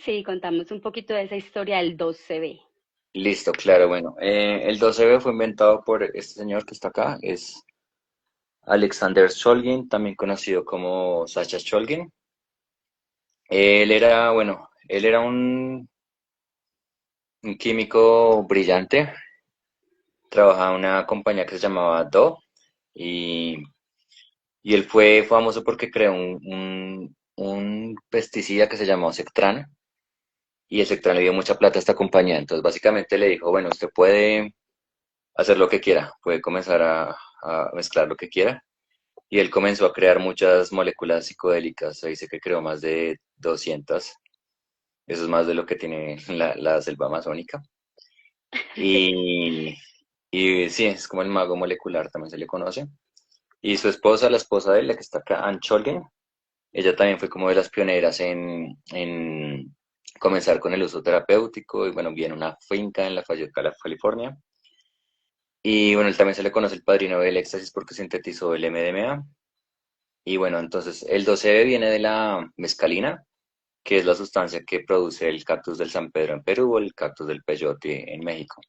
Sí, contamos un poquito de esa historia del 2CB. Listo, claro, bueno. El 12B fue inventado por este señor que está acá, es Alexander Shulgin, también conocido como Sasha Shulgin. Él era un químico brillante, trabajaba en una compañía que se llamaba Doe y, y él fue famoso porque creó un pesticida que se llamó Sectran y el Sectran le dio mucha plata a esta compañía. Entonces básicamente le dijo, bueno, usted puede hacer lo que quiera, puede comenzar a mezclar lo que quiera. Y él comenzó a crear muchas moléculas psicodélicas, se dice que creó más de 200, eso es más de lo que tiene la selva amazónica. Y, y sí, es como el mago molecular, también se le conoce. Y su esposa, la esposa de él, la que está acá, Anne Cholgen, ella también fue como de las pioneras en comenzar con el uso terapéutico. Y bueno, viene una finca en la California. Y bueno, él también se le conoce el padrino del éxtasis porque sintetizó el MDMA. Y bueno, entonces el 12B viene de la mescalina, que es la sustancia que produce el cactus del San Pedro en Perú o el cactus del peyote en México.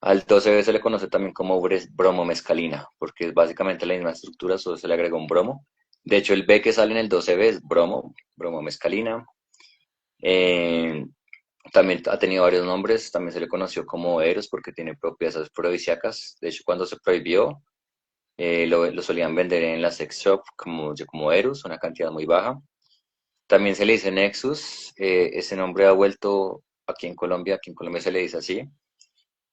Al 12B se le conoce también como bromomescalina, porque es básicamente la misma estructura, solo se le agregó un bromo. De hecho, el B que sale en el 12B es bromomescalina. Eh, También ha tenido varios nombres, también se le conoció como Eros porque tiene propiedades afrodisíacas. De hecho, cuando se prohibió, lo solían vender en la sex shop como Eros, una cantidad muy baja. También se le dice Nexus, ese nombre ha vuelto aquí en Colombia se le dice así,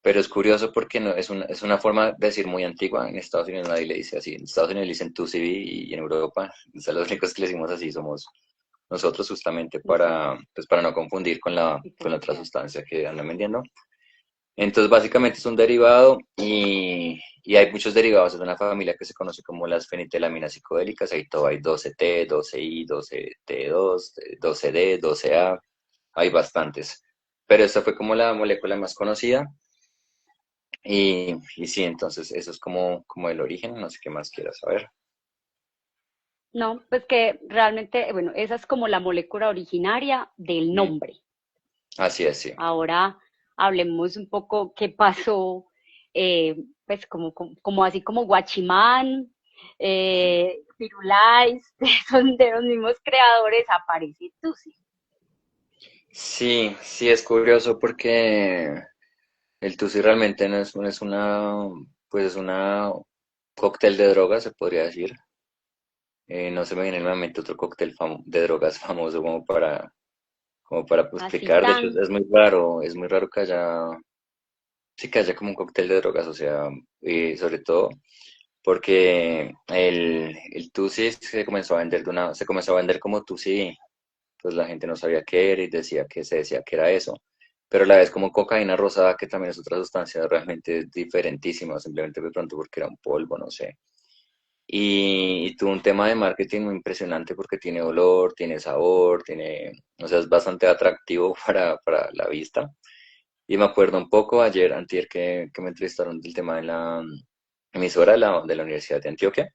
pero es curioso porque no, es una forma de decir muy antigua, en Estados Unidos nadie le dice así, en Estados Unidos le dicen 2CB y en Europa, o sea, los únicos que le decimos así somos nosotros justamente para, Nosotros, pues para no confundir con con la otra diferenciar. sustancia que andan vendiendo. Entonces básicamente es un derivado y hay muchos derivados, es una familia que se conoce como las fenitilamina psicodélicas, ahí todo hay 12T, 12I, 12T2, 12D, 12A, hay bastantes. Pero esta fue como la molécula más conocida y sí, entonces eso es como el origen, no sé qué más quieras saber. No, pues que realmente, bueno, esa es como la molécula originaria del Mm, nombre. así es, sí. Ahora hablemos un poco qué pasó, pues como así como Guachimán, Firulais, son de los mismos creadores, aparece Tusi. Sí, sí es curioso porque el Tusi realmente no es una, pues es una cóctel de drogas, se podría decir. No se me viene en la mente otro cóctel de drogas famoso como para pues, Así explicar. De hecho, tan, es muy raro que haya, sí que haya como un cóctel de drogas, o sea, y sobre todo porque el Tusi se comenzó a vender como Tusi, pues la gente no sabía qué era y se decía que era eso. Pero a la vez como cocaína rosada, que también es otra sustancia realmente diferentísima, simplemente de pronto porque era un polvo, no sé. Y tuvo un tema de marketing muy impresionante porque tiene olor, tiene sabor, o sea, es bastante atractivo para la vista. Y me acuerdo un poco ayer, antier, que me entrevistaron del tema de la emisora de la Universidad de Antioquia.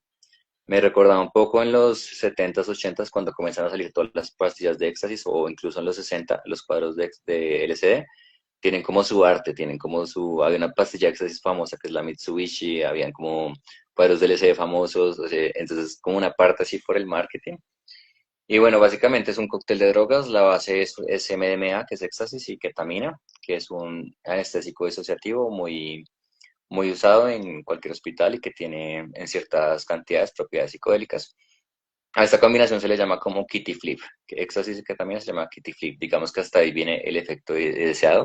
Me recordaba un poco en los 70s, 80s, cuando comenzaron a salir todas las pastillas de éxtasis, o incluso en los 60 los cuadros de LSD, tienen como su arte, había una pastilla de éxtasis famosa que es la Mitsubishi, habían como cuadros de LCD famosos, o sea, entonces como una parte así por el marketing. Y bueno, básicamente es un cóctel de drogas, la base es MDMA, que es éxtasis, y ketamina, que es un anestésico disociativo muy usado en cualquier hospital y que tiene en ciertas cantidades propiedades psicodélicas. A esta combinación se le llama como kitty flip, que éxtasis y ketamina se llama kitty flip, digamos que hasta ahí viene el efecto deseado.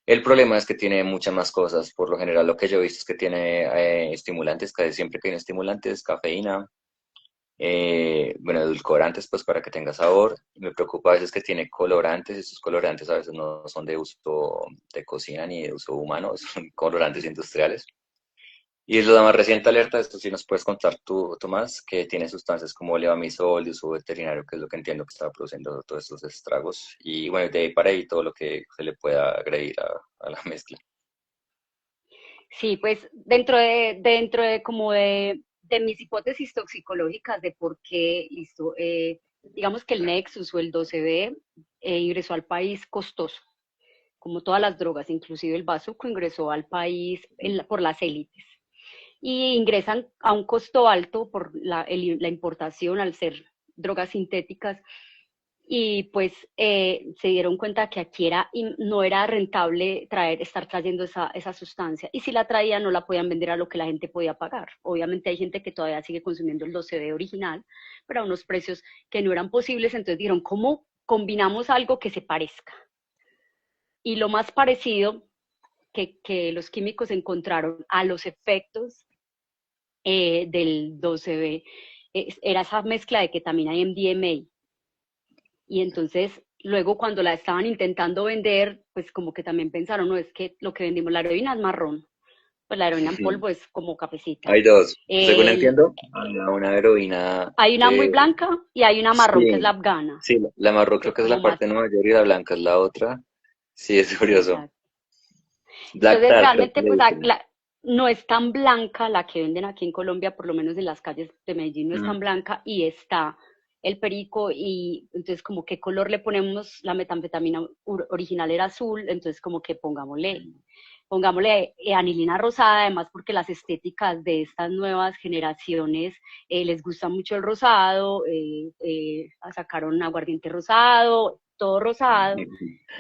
El problema es que tiene muchas más cosas. Por lo general, lo que yo he visto es que tiene estimulantes, casi siempre que tiene estimulantes, cafeína, bueno, edulcorantes, pues para que tenga sabor. Me preocupa a veces que tiene colorantes. Estos colorantes a veces no son de uso de cocina ni de uso humano, son colorantes industriales. Y es la más reciente alerta, esto sí nos puedes contar tú, Tomás, que tiene sustancias como levamisol de uso veterinario, que es lo que entiendo que está produciendo todos estos estragos. Y bueno, de ahí para ahí todo lo que se le pueda agredir a la mezcla. sí, pues dentro de como de mis hipótesis toxicológicas de por qué, listo, digamos que el Nexus o el 12B ingresó al país costoso, como todas las drogas, inclusive el bazuco ingresó al país por las élites. Y ingresan a un costo alto por la importación al ser drogas sintéticas y pues se dieron cuenta que aquí no era rentable estar trayendo esa sustancia y si la traían no la podían vender a lo que la gente podía pagar. Obviamente hay gente que todavía sigue consumiendo el 12B original, pero a unos precios que no eran posibles, entonces dijeron, ¿cómo combinamos algo que se parezca? Y lo más parecido que los químicos encontraron a los efectos del 12B era esa mezcla de ketamina y MDMA. Y entonces, luego cuando la estaban intentando vender, pues como que también pensaron, no, es que lo que vendimos, la heroína es marrón, pues la heroína en polvo es como cafecita. Hay dos. Según El, entiendo, hay una heroína. Hay una muy blanca y hay una marrón, que es la Sí, afgana, sí, la marrón que creo es que es la como más, parte de Nueva York y la blanca es la otra. Sí, es curioso. exacto. Black Entonces, Tar, creo que realmente, le pues dicen. no es tan blanca la que venden aquí en Colombia, por lo menos en las calles de Medellín no es tan Mm. blanca y está el perico y entonces como qué color le ponemos, la metanfetamina original era azul, entonces como que pongámosle anilina rosada, además porque las estéticas de estas nuevas generaciones les gusta mucho el rosado, sacaron aguardiente rosado, todo rosado,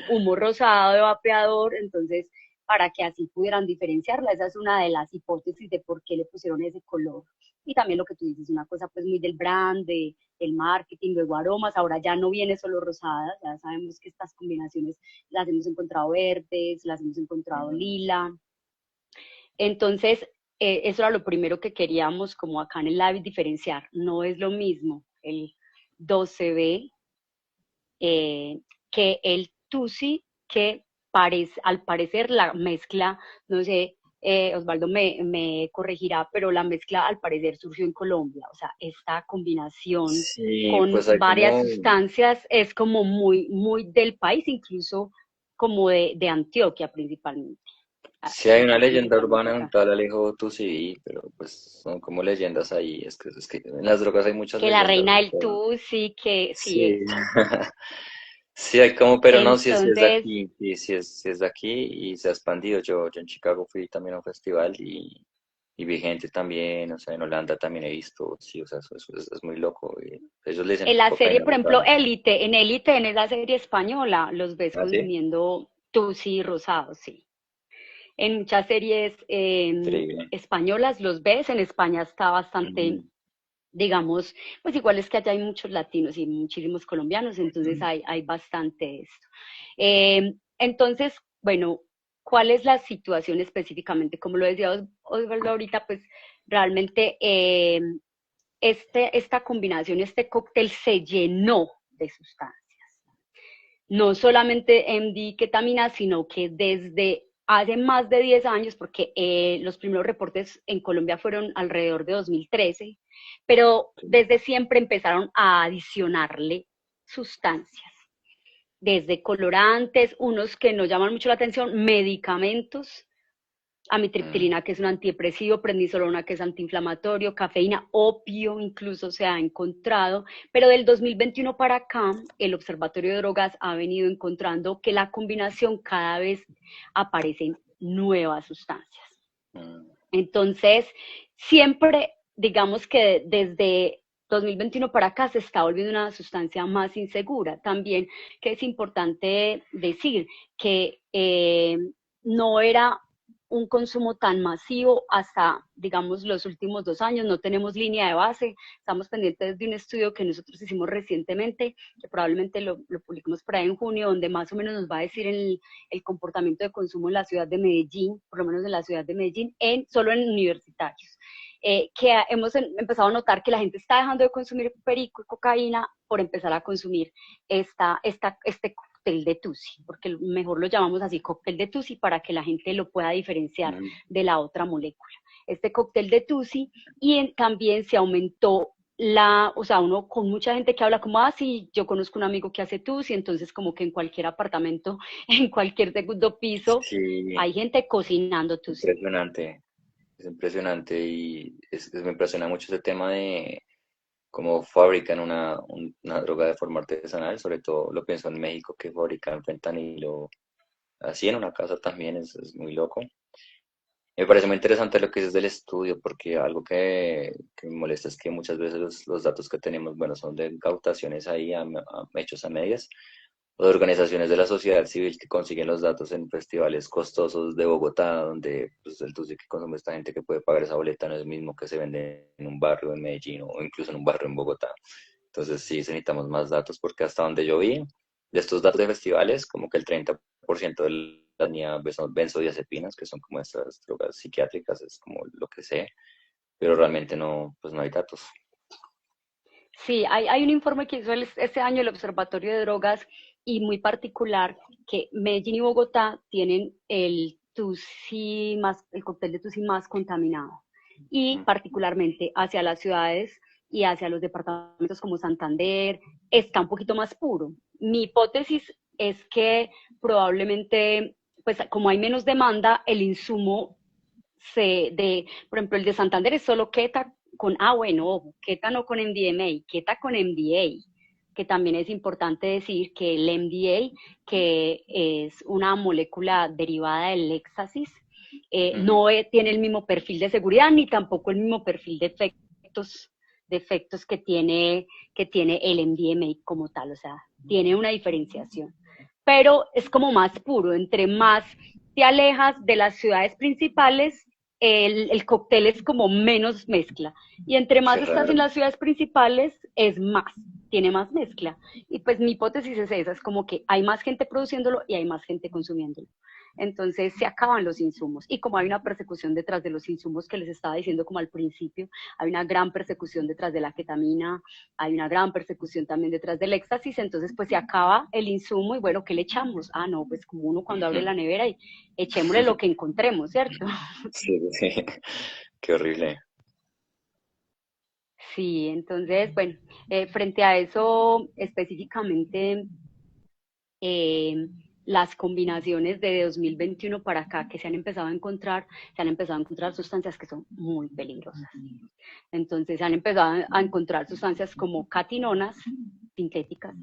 humo rosado de vapeador, entonces para que así pudieran diferenciarla. Esa es una de las hipótesis de por qué le pusieron ese color. Y también lo que tú dices, una cosa pues muy del brand, del marketing, luego aromas, ahora ya no viene solo rosada, ya sabemos que estas combinaciones las hemos encontrado verdes, las hemos encontrado lila. Entonces, eso era lo primero que queríamos como acá en el lab diferenciar. No es lo mismo el 12B que el Tusi, que al parecer la mezcla, no sé, Osvaldo me corregirá, pero la mezcla al parecer surgió en Colombia, o sea, esta combinación Sí, con pues hay varias como. sustancias es como muy, muy del país, incluso como de Antioquia principalmente. Sí hay una leyenda Principalmente urbana de un acá. tal Alejo Tusi, pero pues son como leyendas ahí. Es que en las drogas hay muchas Que la leyendas. reina del Tusi, que sí, Sí. Sí, hay como, pero no, sí es de entonces aquí, sí es de aquí y se ha expandido. Yo en Chicago fui también a un festival y vi gente también, o sea, en Holanda también he visto, sí, o sea, eso es muy loco. Y ellos le dicen en la serie, cocaína por ejemplo, rosada. Élite, en esa serie española, los ves ¿Ah, sí? consumiendo Tusi rosados, sí. En muchas series Increíble. españolas los ves, en España está bastante, Ujú, digamos, pues igual es que allá hay muchos latinos y muchísimos colombianos, entonces hay bastante esto. Entonces, bueno, ¿cuál es la situación específicamente? Como lo decía Osvaldo ahorita, pues realmente esta combinación, este cóctel se llenó de sustancias. No solamente MD ketamina, sino que desde hace más de 10 años, porque los primeros reportes en Colombia fueron alrededor de 2013, pero desde siempre empezaron a adicionarle sustancias, desde colorantes, unos que nos llaman mucho la atención, medicamentos, mm. amitriptilina, que es un antidepresivo, prednisolona, que es antiinflamatorio, cafeína, opio incluso se ha encontrado, pero del 2021 para acá, el Observatorio de Drogas ha venido encontrando que la combinación cada vez aparecen nuevas sustancias. Mm. Entonces, siempre, digamos que desde 2021 para acá se está volviendo una sustancia más insegura. También que es importante decir que no era un consumo tan masivo hasta, digamos, los últimos 2 años. No tenemos línea de base. Estamos pendientes de un estudio que nosotros hicimos recientemente, que probablemente lo publicamos por ahí en junio, donde más o menos nos va a decir el comportamiento de consumo en la ciudad de Medellín, por lo menos en la ciudad de Medellín, solo en universitarios. Que hemos empezado a notar que la gente está dejando de consumir perico y cocaína por empezar a consumir este cóctel de Tusi, porque mejor lo llamamos así, cóctel de Tusi, para que la gente lo pueda diferenciar Mm. de la otra molécula. Este cóctel de Tusi y también se aumentó o sea, uno con mucha gente que habla como, sí, yo conozco un amigo que hace Tusi, entonces como que en cualquier apartamento, en cualquier segundo piso, Sí, hay gente cocinando Tusi. impresionante. Es impresionante y me impresiona mucho ese tema cómo fabrican una droga de forma artesanal, sobre todo lo pienso en México, que fabrican fentanilo así en una casa también, es muy loco. Me parece muy interesante lo que dices del estudio, porque algo que me molesta es que muchas veces los datos que tenemos, bueno, son de incautaciones ahí hechos a medias, o de organizaciones de la sociedad civil que consiguen los datos en festivales costosos de Bogotá, donde pues, el tusi que consume esta gente que puede pagar esa boleta no es el mismo que se vende en un barrio en Medellín o incluso en un barrio en Bogotá. Entonces sí necesitamos más datos, porque hasta donde yo vi, de estos datos de festivales, como que el 30% de la tenía benzodiazepinas, que son como estas drogas psiquiátricas, es como lo que sé, pero realmente no, pues no hay datos. Sí, hay un informe que hizo este año el Observatorio de Drogas y muy particular que Medellín y Bogotá tienen el cóctel de tusi más contaminado y Mm. particularmente hacia las ciudades y hacia los departamentos como Santander está un poquito más puro. Mi hipótesis es que probablemente, pues como hay menos demanda, el insumo por ejemplo, el de Santander es solo Keta bueno, ojo, Keta no con MDMA, Keta con MDA, que también es importante decir que el MDA, que es una molécula derivada del éxtasis, Ujú. no tiene el mismo perfil de seguridad ni tampoco el mismo perfil de efectos que tiene el MDMA como tal, o sea, tiene una diferenciación. Pero es como más puro, entre más te alejas de las ciudades principales, el cóctel es como menos mezcla. Y entre más Qué estás raro. en las ciudades principales, es más, tiene más mezcla. Y pues mi hipótesis es esa, es como que hay más gente produciéndolo y hay más gente consumiéndolo. Entonces se acaban los insumos. Y como hay una persecución detrás de los insumos que les estaba diciendo como al principio, hay una gran persecución detrás de la ketamina, hay una gran persecución también detrás del éxtasis, entonces pues se acaba el insumo y bueno, ¿qué le echamos? Ah, no, pues como uno cuando abre Ujú. la nevera y echémosle lo que encontremos, ¿cierto? Sí, sí, sí. Qué horrible. Sí, entonces, bueno, frente a eso específicamente, eh, las combinaciones de 2021 para acá que se han empezado a encontrar, se han empezado a encontrar sustancias que son muy peligrosas. Entonces se han empezado a encontrar sustancias como catinonas sintéticas,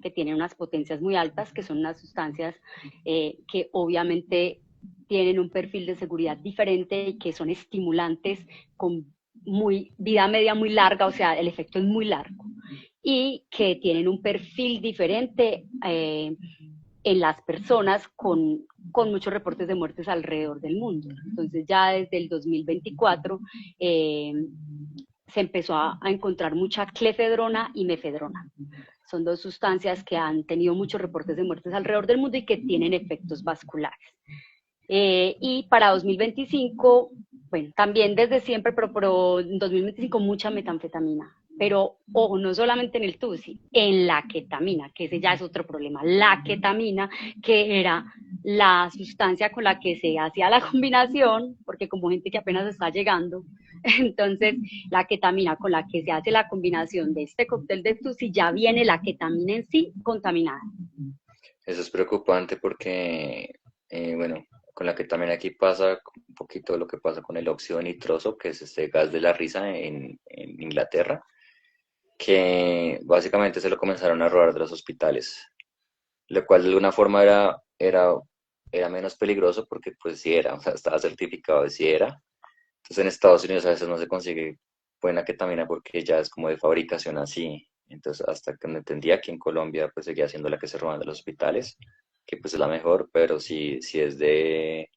que tienen unas potencias muy altas, que son unas sustancias que obviamente tienen un perfil de seguridad diferente y que son estimulantes con vida media muy larga, o sea, el efecto es muy largo y que tienen un perfil diferente en las personas con muchos reportes de muertes alrededor del mundo. Entonces ya desde el 2024 se empezó a encontrar mucha clefedrona y mefedrona. Son dos sustancias que han tenido muchos reportes de muertes alrededor del mundo y que tienen efectos vasculares. Y para 2025, bueno, también desde siempre, pero en 2025 mucha metanfetamina. Pero, ojo, no solamente en el TUSI, en la ketamina, que ese ya es otro problema. La ketamina, que era la sustancia con la que se hacía la combinación, porque como gente que apenas está llegando, entonces la ketamina con la que se hace la combinación de este cóctel de TUSI, ya viene la ketamina en sí contaminada. Eso es preocupante porque, bueno, con la que también aquí pasa un poquito lo que pasa con el óxido nitroso, que es este gas de la risa en Inglaterra, que básicamente se lo comenzaron a robar de los hospitales, lo cual de alguna forma era menos peligroso porque pues sí era, o sea, estaba certificado de sí era. Entonces en Estados Unidos a veces no se consigue buena ketamina porque ya es como de fabricación así. Entonces hasta que no entendía aquí en Colombia pues seguía siendo la que se roban de los hospitales, que pues es la mejor, pero si es de,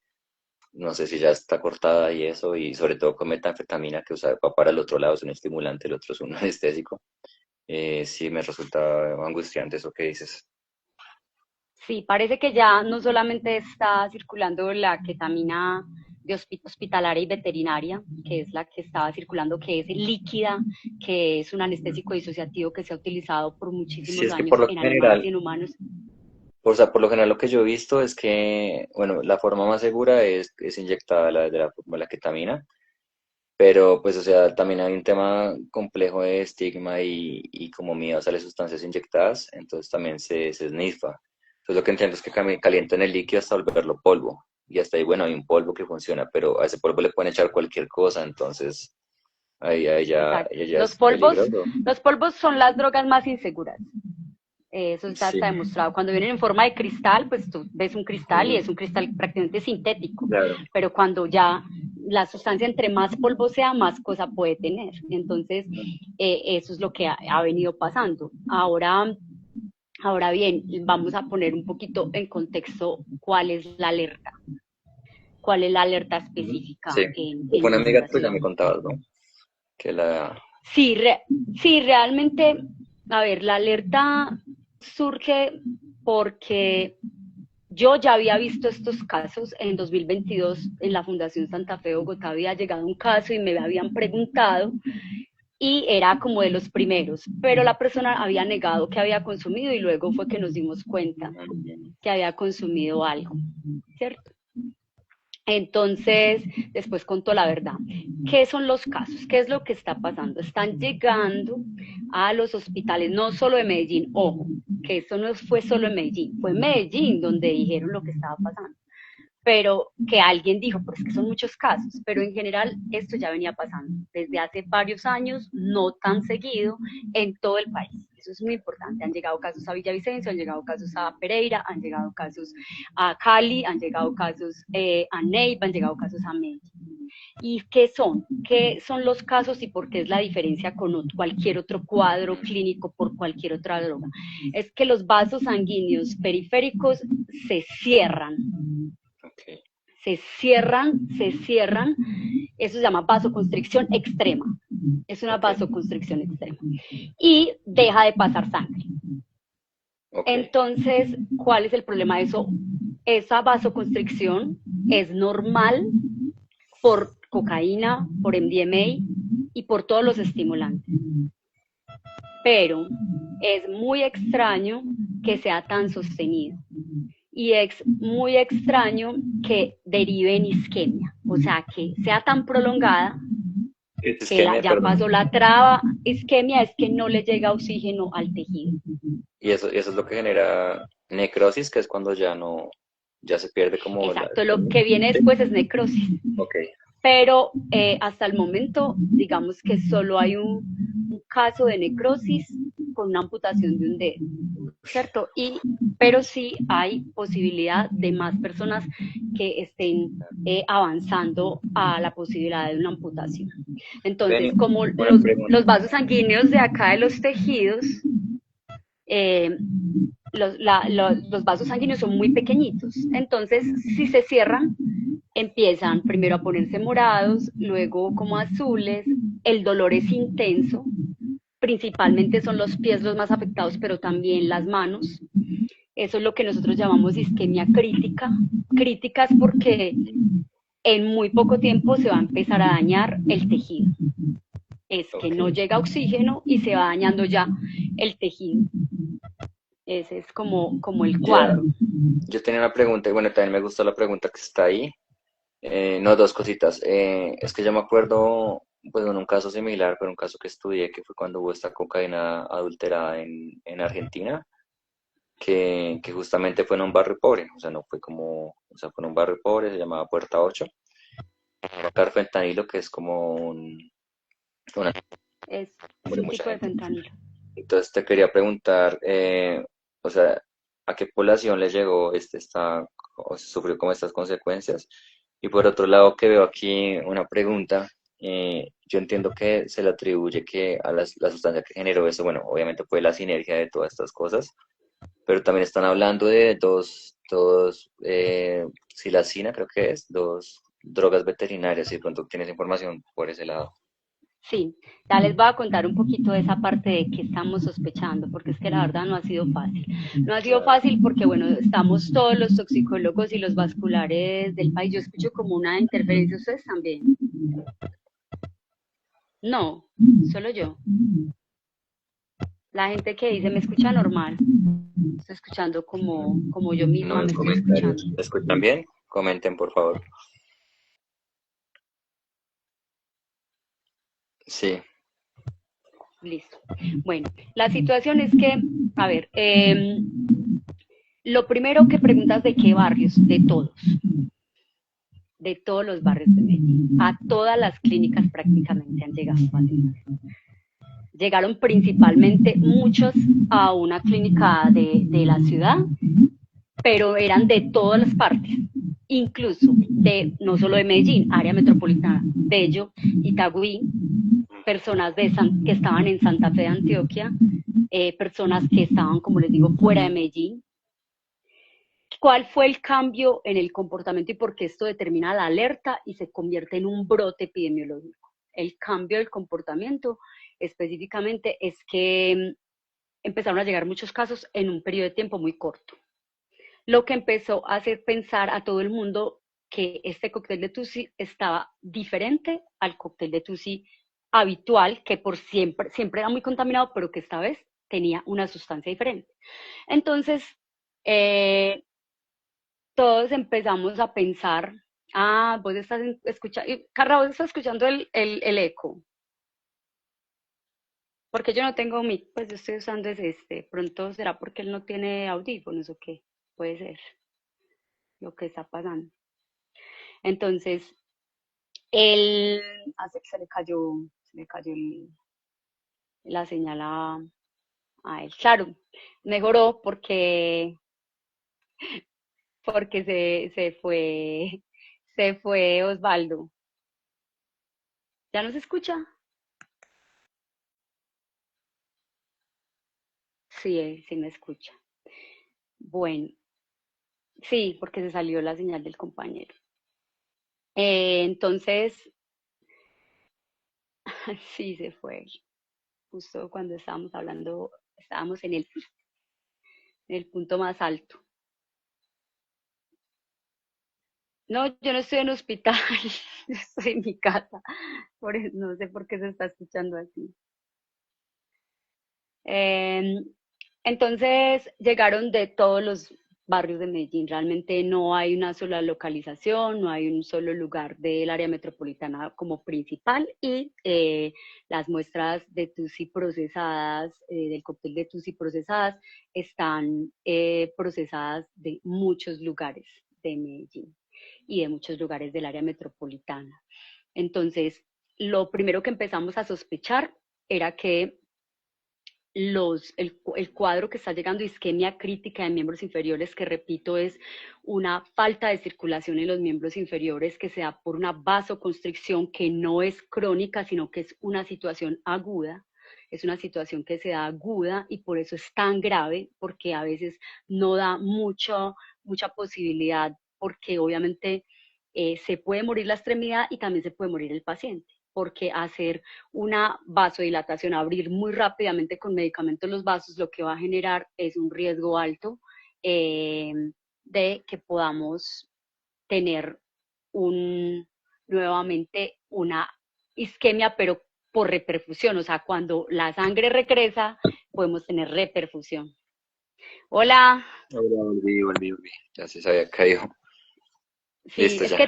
no sé si ya está cortada y eso, y sobre todo con metanfetamina que usa va para el otro lado, es un estimulante, el otro es un anestésico, sí me resulta angustiante eso que dices. Sí, parece que ya no solamente está circulando la ketamina de hospitalaria y veterinaria, que es la que estaba circulando, que es líquida, que es un anestésico disociativo que se ha utilizado por Sí, muchísimos es que por años lo en animales y general, en humanos. o sea, por lo general lo que yo he visto es que, bueno, la forma más segura es inyectada la ketamina, pero pues, o sea, también hay un tema complejo de estigma y como miedo a las sustancias inyectadas, entonces también se esnifa. Entonces lo que entiendo es que calientan el líquido hasta volverlo polvo, y hasta ahí, bueno, hay un polvo que funciona, pero a ese polvo le pueden echar cualquier cosa, entonces ahí ya, Exacto. ya es peligroso. Los polvos son las drogas más inseguras. Eso ya Sí, está demostrado. Cuando vienen en forma de cristal, pues tú ves un cristal y ujú, es un cristal prácticamente sintético. claro. Pero cuando ya la sustancia entre más polvo sea, más cosa puede tener. Entonces, eso es lo que ha venido pasando. Ahora bien, vamos a poner un poquito en contexto cuál es la alerta. ¿Cuál es la alerta específica Sí, fue en una amiga nuestra tuya, ciudad? me contabas, ¿no? Que la... Sí, sí, realmente, a ver, la alerta surge porque yo ya había visto estos casos en 2022 en la Fundación Santa Fe de Bogotá. Había llegado un caso y me habían preguntado y era como de los primeros, pero la persona había negado que había consumido y luego fue que nos dimos cuenta que había consumido algo, ¿cierto? Entonces, después contó la verdad. ¿Qué son los casos? ¿Qué es lo que está pasando? Están llegando a los hospitales, no solo de Medellín, ojo, que eso no fue solo en Medellín, fue en Medellín donde dijeron lo que estaba pasando, pero que alguien dijo, pues es que son muchos casos, pero en general esto ya venía pasando desde hace varios años, no tan seguido, en todo el país. Eso es muy importante. Han llegado casos a Villavicencio, han llegado casos a Pereira, han llegado casos a Cali, han llegado casos a Neiva, han llegado casos a Medellín. ¿Y qué son? ¿Qué son los casos y por qué es la diferencia con cualquier otro cuadro clínico por cualquier otra droga? Es que los vasos sanguíneos periféricos se cierran, Okay. se cierran, eso se llama vasoconstricción extrema, es una Ok, vasoconstricción extrema, y deja de pasar sangre. ok, Entonces, ¿cuál es el problema de eso? Esa vasoconstricción es normal por cocaína, por MDMA y por todos los estimulantes, pero es muy extraño que sea tan sostenido. Y es muy extraño que derive en isquemia, o sea, que sea tan prolongada es que isquemia, ya perdón. pasó la traba. Isquemia es que no le llega oxígeno al tejido. Y eso es lo que genera necrosis, que es cuando ya no, ya se pierde como la... Exacto, lo que viene ¿Sí? después es necrosis. Ok, Pero hasta el momento, digamos que solo hay un caso de necrosis con una amputación de un dedo, ¿cierto? Pero sí hay posibilidad de más personas que estén avanzando a la posibilidad de una amputación. Entonces, Benny, como una pregunta. los vasos sanguíneos de acá de los tejidos, eh, los vasos sanguíneos son muy pequeñitos, entonces si se cierran, empiezan primero a ponerse morados, luego como azules, el dolor es intenso, principalmente son los pies los más afectados, pero también las manos. Eso es lo que nosotros llamamos isquemia crítica. Críticas porque en muy poco tiempo se va a empezar a dañar el tejido. Es que Ok. no llega oxígeno y se va dañando ya el tejido. Ese es como el Ya, cuadro. yo tenía una pregunta, y bueno, también me gustó la pregunta que está ahí. No, dos cositas. Es que yo me acuerdo, pues, en un caso similar, pero un caso que estudié, que fue cuando hubo esta cocaína adulterada en Argentina, que justamente fue en un barrio pobre, o sea, no fue como, o sea, fue en un barrio pobre, se llamaba Puerta 8, carfentanilo, que es como una Es de un mucha tipo de gente. fentanilo. Entonces te quería preguntar, o sea, ¿a qué población le llegó o sufrió como estas consecuencias? Y por otro lado, que veo aquí una pregunta, yo entiendo que se le atribuye que a la sustancia que generó eso, bueno, obviamente fue la sinergia de todas estas cosas, pero también están hablando de silacina, creo que es, dos drogas veterinarias, y de pronto tienes información por ese lado. Sí, ya les voy a contar un poquito de esa parte de que estamos sospechando, porque es que la verdad no ha sido fácil. No ha sido Claro. fácil porque, bueno, estamos todos los toxicólogos y los vasculares del país. Yo escucho como una interferencia, ustedes también. No, solo yo. La gente que dice me escucha normal, estoy escuchando como yo No, misma los me estoy escuchando. comentarios. ¿Me escuchan bien? Comenten, por favor. Sí, Listo. Bueno, la situación es que, a ver, lo primero que preguntas de qué barrios, de todos. de todos los barrios de Medellín. A todas las clínicas prácticamente han llegado pacientes. Llegaron principalmente muchos a una clínica de la ciudad, pero eran de todas las partes, incluso de no solo de Medellín, área metropolitana, Bello, Itagüí, personas que estaban en Santa Fe de Antioquia, personas que estaban, como les digo, fuera de Medellín. ¿Cuál fue el cambio en el comportamiento y por qué esto determina la alerta y se convierte en un brote epidemiológico? El cambio del comportamiento específicamente es que empezaron a llegar muchos casos en un periodo de tiempo muy corto, lo que empezó a hacer pensar a todo el mundo que este cóctel de Tusi estaba diferente al cóctel de Tusi habitual, que por siempre era muy contaminado, pero que esta vez tenía una sustancia diferente. Entonces, todos empezamos a pensar, vos estás escuchando, Carla, vos estás escuchando el eco, porque yo no tengo mic, pues yo estoy usando pronto será porque él no tiene audífonos o qué, puede ser lo que está pasando. Entonces, él hace que se le cayó la señal a él. Claro, mejoró porque se fue Osvaldo. ¿Ya no se escucha? Sí, sí me escucha. Bueno, sí, porque se salió la señal del compañero. Entonces, sí se fue. Justo cuando estábamos hablando, estábamos en el punto más alto. No, yo no estoy en hospital, yo estoy en mi casa, por eso no sé por qué se está escuchando así. Eh, entonces llegaron de todos los barrios de Medellín, realmente no hay una sola localización, no hay un solo lugar del área metropolitana como principal y las muestras de TUSI procesadas, del cóctel de TUSI procesadas, están procesadas de muchos lugares de Medellín y de muchos lugares del área metropolitana. Entonces, lo primero que empezamos a sospechar era que el cuadro que está llegando, isquemia crítica de miembros inferiores, que repito, es una falta de circulación en los miembros inferiores que se da por una vasoconstricción que no es crónica, sino que es una situación aguda. Es una situación que se da aguda y por eso es tan grave, porque a veces no da mucha posibilidad, porque obviamente se puede morir la extremidad y también se puede morir el paciente, porque hacer una vasodilatación, abrir muy rápidamente con medicamentos los vasos, lo que va a generar es un riesgo alto de que podamos tener nuevamente una isquemia, pero por reperfusión, o sea, cuando la sangre regresa, podemos tener reperfusión. Hola. Ahora volví. Ya se había caído. Sí, Listo es ya. que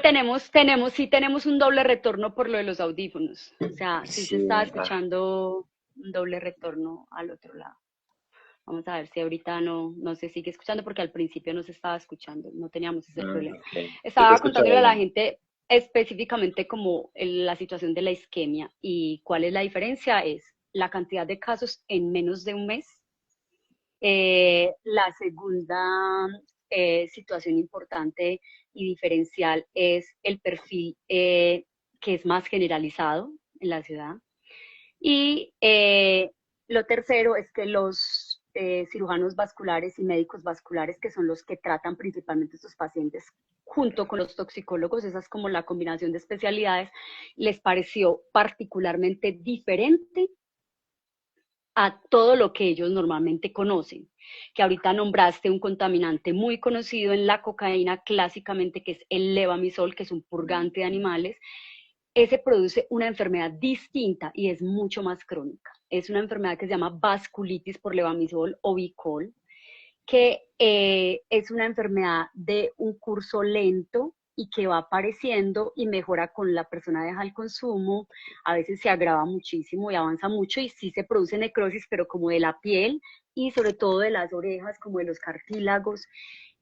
sí tenemos un doble retorno por lo de los audífonos. O sea, sí se Sí, está escuchando un doble retorno al otro lado. Vamos a ver si ahorita no se sigue escuchando porque al principio no se estaba escuchando, no teníamos ese problema. ok. Yo te Estaba escuchaba contándole a la bien. gente específicamente como la situación de la isquemia y cuál es la diferencia es la cantidad de casos en menos de un mes. La segunda situación importante y diferencial es el perfil que es más generalizado en la ciudad. Y lo tercero es que los cirujanos vasculares y médicos vasculares, que son los que tratan principalmente a estos pacientes, junto con los toxicólogos, esa es como la combinación de especialidades, les pareció particularmente diferente a todo lo que ellos normalmente conocen. Que ahorita nombraste un contaminante muy conocido en la cocaína clásicamente, que es el levamisol, que es un purgante de animales. Ese produce una enfermedad distinta y es mucho más crónica. Es una enfermedad que se llama vasculitis por levamisol o bicol, que es una enfermedad de un curso lento y que va apareciendo y mejora con la persona deja el consumo, a veces se agrava muchísimo y avanza mucho y sí se produce necrosis, pero como de la piel y sobre todo de las orejas, como de los cartílagos,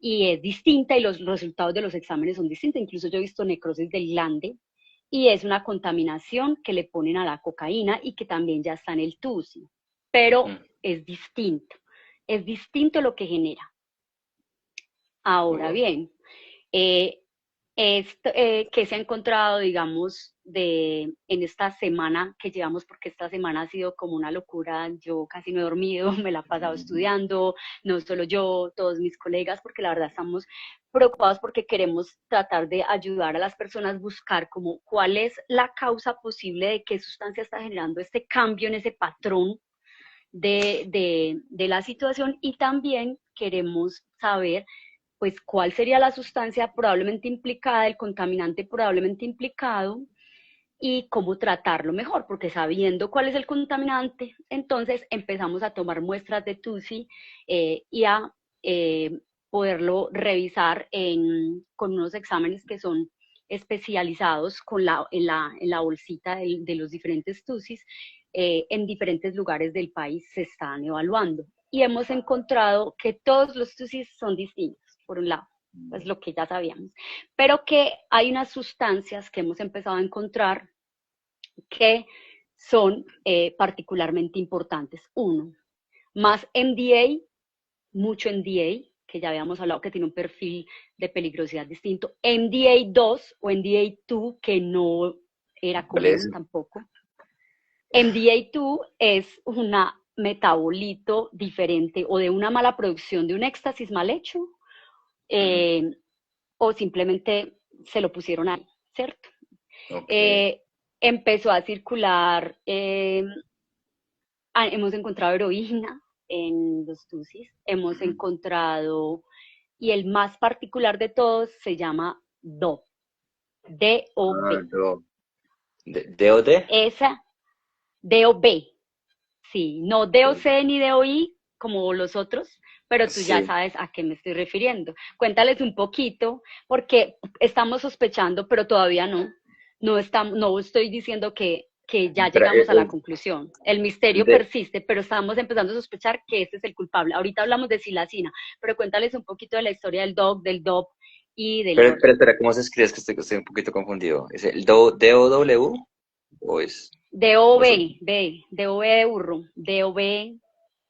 y es distinta y los resultados de los exámenes son distintos. Incluso yo he visto necrosis del glande y es una contaminación que le ponen a la cocaína y que también ya está en el TUSI, pero es distinto lo que genera. Ahora bien, ¿qué se ha encontrado, digamos, en esta semana que llevamos? Porque esta semana ha sido como una locura, yo casi no he dormido, me la he pasado estudiando, no solo yo, todos mis colegas, porque la verdad estamos preocupados porque queremos tratar de ayudar a las personas a buscar como cuál es la causa posible de qué sustancia está generando este cambio en ese patrón de la situación, y también queremos saber pues cuál sería la sustancia probablemente implicada, el contaminante probablemente implicado, y cómo tratarlo mejor, porque sabiendo cuál es el contaminante, entonces empezamos a tomar muestras de TUSI y a poderlo revisar con unos exámenes que son especializados en la bolsita de los diferentes TUSIs. En diferentes lugares del país se están evaluando y hemos encontrado que todos los TUSIs son distintos, por un lado, pues lo que ya sabíamos, pero que hay unas sustancias que hemos empezado a encontrar que son particularmente importantes. Uno, más MDA, mucho MDA, que ya habíamos hablado que tiene un perfil de peligrosidad distinto. MDA2 o MDA2, que no era común tampoco. MDA2 es una metabolito diferente o de una mala producción de un éxtasis mal hecho, o simplemente se lo pusieron ahí, ¿cierto? Okay. Empezó a circular, hemos encontrado heroína en los TUSIs, hemos encontrado, y el más particular de todos se llama DOP, D-O-B. ¿D-O-D? Esa, D-O-B, sí, no D-O-C ni D-O-I como los otros, pero tú ya sabes a qué me estoy refiriendo. Cuéntales un poquito, porque estamos sospechando, pero todavía no estoy diciendo que ya llegamos a la conclusión. El misterio persiste, pero estamos empezando a sospechar que este es el culpable. Ahorita hablamos de silacina, pero cuéntales un poquito de la historia del DOP y del... Pero espera, ¿cómo se escribe? Es que estoy un poquito confundido. ¿Es el D-O-W o es...? D-O-B, D-O-B de burro, D-O-B,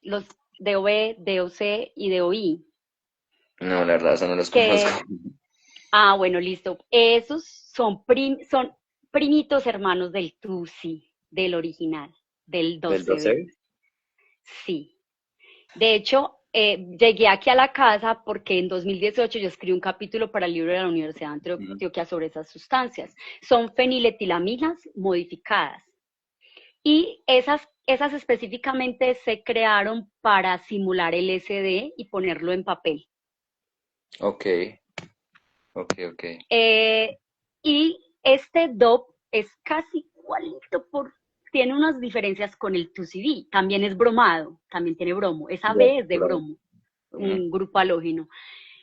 los D-O-B, D-O-C y D-O-I. No, la verdad, eso no los conozco. Ah, bueno, listo. Esos son primitos hermanos del TUSI, del original, del 12B. ¿Del 12? Sí. De hecho, llegué aquí a la casa porque en 2018 yo escribí un capítulo para el libro de la Universidad de Antioquia sobre esas sustancias. Son feniletilaminas modificadas. Y esas específicamente se crearon para simular el LSD y ponerlo en papel. Ok. Y este DOP es casi igualito, tiene unas diferencias con el 2CB, también es bromado, también tiene bromo, esa B es de bromo, un grupo halógeno.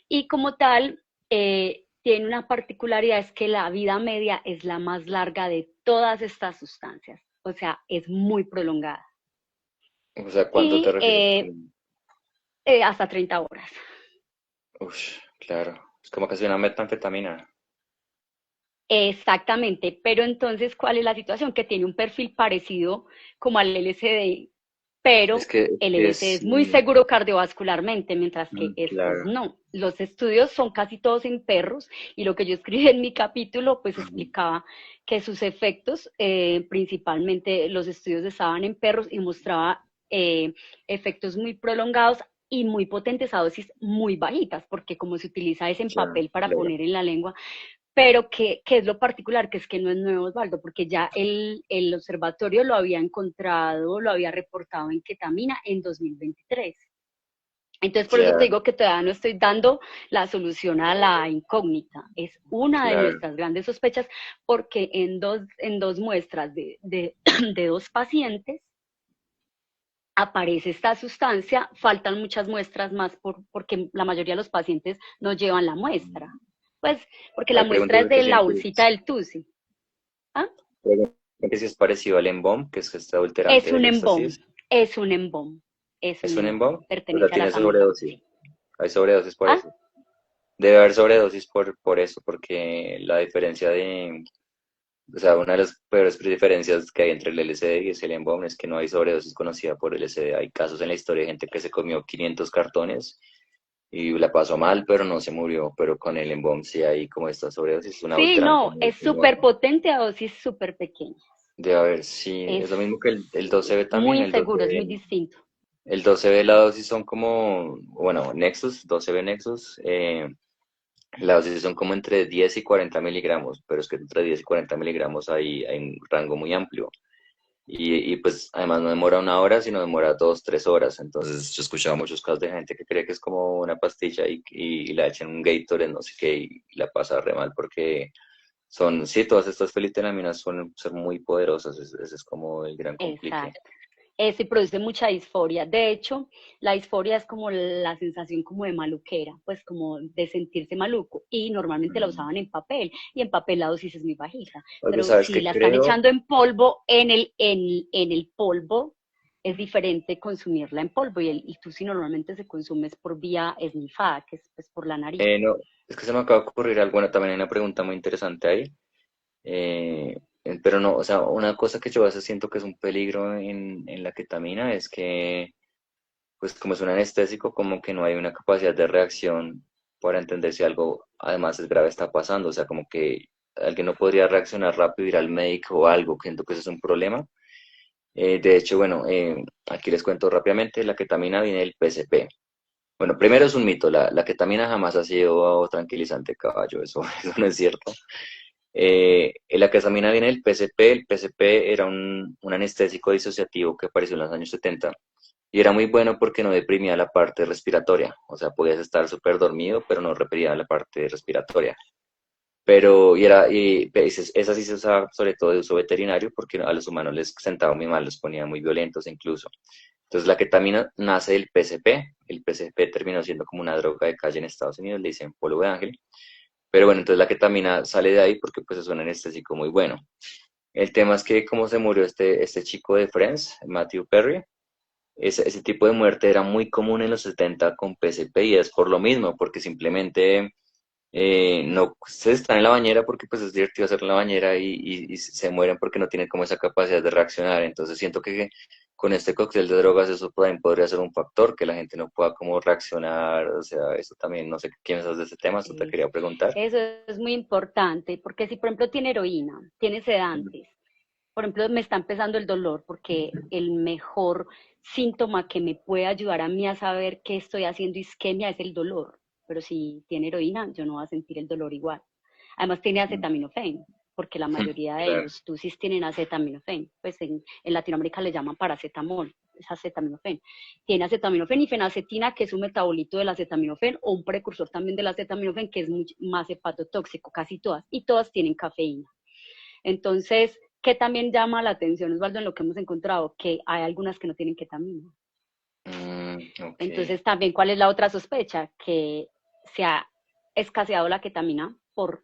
Y como tal, tiene una particularidad, es que la vida media es la más larga de todas estas sustancias, o sea, es muy prolongada. O sea, ¿cuánto te refieres? Hasta 30 horas. Uf, claro, es como casi una metanfetamina. Exactamente, pero entonces, ¿cuál es la situación? Que tiene un perfil parecido como al LSD, pero el LSD es muy seguro cardiovascularmente, mientras que estos no. Los estudios son casi todos en perros, y lo que yo escribí en mi capítulo, pues explicaba que sus efectos, principalmente los estudios estaban en perros y mostraba efectos muy prolongados y muy potentes a dosis muy bajitas, porque como se utiliza ese en papel para poner en la lengua. Pero ¿qué es lo particular? Que es que no es nuevo, Osvaldo, porque ya el observatorio lo había encontrado, lo había reportado en ketamina en 2023. Entonces, por eso te digo que todavía no estoy dando la solución a la incógnita. Es una de nuestras grandes sospechas, porque en dos muestras de dos pacientes aparece esta sustancia. Faltan muchas muestras más porque la mayoría de los pacientes no llevan la muestra. Pues, porque la muestra es de la bolsita del TUSI. ¿Ah? Que si es parecido al EMBOM, que es este adulterante. Es un EMBOM, es un EMBOM. ¿Es un EMBOM? Pertenece a la familia. Sobredosis. Hay sobredosis por eso. debe haber sobredosis por eso, porque la diferencia o sea, una de las peores diferencias que hay entre el LSD y el Selenbaum es que no hay sobredosis conocida por LSD. Hay casos en la historia de gente que se comió 500 cartones y la pasó mal, pero no se murió. Pero con el Embalm sí hay como esta sobredosis, una Sí, ultra no, muy, es muy súper baja. potente a dosis súper pequeñas. Debe haber, sí, Es es lo mismo que el 12B muy también. inseguro, es muy distinto. El 12B la dosis son como, bueno, Nexus, 12B Nexus, la dosis son como entre 10 y 40 miligramos, pero es que entre 10 y 40 miligramos hay un rango muy amplio. Y pues además no demora una hora, sino demora 2, 3 horas. Entonces yo he escuchado muchos casos de gente que cree que es como una pastilla y la echan en un Gatorade, no sé qué, y la pasa re mal porque sí, todas estas feliteraminas suelen ser muy poderosas. Ese es como el gran complique. Exacto. Eso y produce mucha disforia. De hecho, la disforia es como la sensación como de maluquera, pues como de sentirse maluco. Y normalmente la Mm. usaban en papel, y en papel la dosis es muy bajita. Oye, Pero ¿sabes si qué la están creo? echando en polvo, en el polvo, es diferente consumirla en polvo. Y tú si normalmente se consume es por vía esnifada, que es pues, por la nariz. No, es que se me acaba de ocurrir algo. Bueno, también hay una pregunta muy interesante ahí. Pero no, o sea, una cosa que yo a veces siento que es un peligro en la ketamina es que pues como es un anestésico, como que no hay una capacidad de reacción para entender si algo además es grave está pasando, o sea, como que alguien no podría reaccionar rápido, ir al médico o algo, siento que ese es un problema. De hecho, bueno, aquí les cuento rápidamente, la ketamina viene del PCP. Bueno, primero es un mito, la ketamina jamás ha sido tranquilizante, caballo, eso, eso no es cierto. La ketamina viene del PCP, el PCP era un anestésico disociativo que apareció en los años 70 y era muy bueno porque no deprimía la parte respiratoria, o sea, podías estar súper dormido, pero no reprimía la parte respiratoria. Esa sí se usaba sobre todo de uso veterinario porque a los humanos les sentaba muy mal, los ponía muy violentos incluso. Entonces la ketamina nace del PCP, el PCP terminó siendo como una droga de calle en Estados Unidos, le dicen polvo de ángel, pero bueno, entonces la ketamina sale de ahí porque pues es un anestésico muy bueno. El tema es que cómo se murió este chico de Friends, Matthew Perry, ese tipo de muerte era muy común en los 70 con PCP y es por lo mismo, porque simplemente no se están en la bañera porque pues es divertido hacer en la bañera y se mueren porque no tienen como esa capacidad de reaccionar. Entonces siento que con este cóctel de drogas eso también podría ser un factor, que la gente no pueda como reaccionar, o sea, eso también, no sé qué piensas de ese tema, eso te Sí, quería sí. preguntar. Eso es muy importante, porque si por ejemplo tiene heroína, tiene sedantes, por ejemplo me está empezando el dolor, porque el mejor síntoma que me puede ayudar a mí a saber que estoy haciendo isquemia es el dolor, pero si tiene heroína yo no voy a sentir el dolor igual. Además tiene acetaminofén, porque la mayoría de Claro. los TUSIs tienen acetaminofén, pues en Latinoamérica le llaman paracetamol, es acetaminofén. Tiene acetaminofén y fenacetina, que es un metabolito del acetaminofén o un precursor también del acetaminofén, que es más hepatotóxico, casi todas, y todas tienen cafeína. Entonces, ¿qué también llama la atención, Osvaldo, en lo que hemos encontrado? Que hay algunas que no tienen ketamina. Ok. Entonces, también, ¿cuál es la otra sospecha? Que se ha escaseado la ketamina por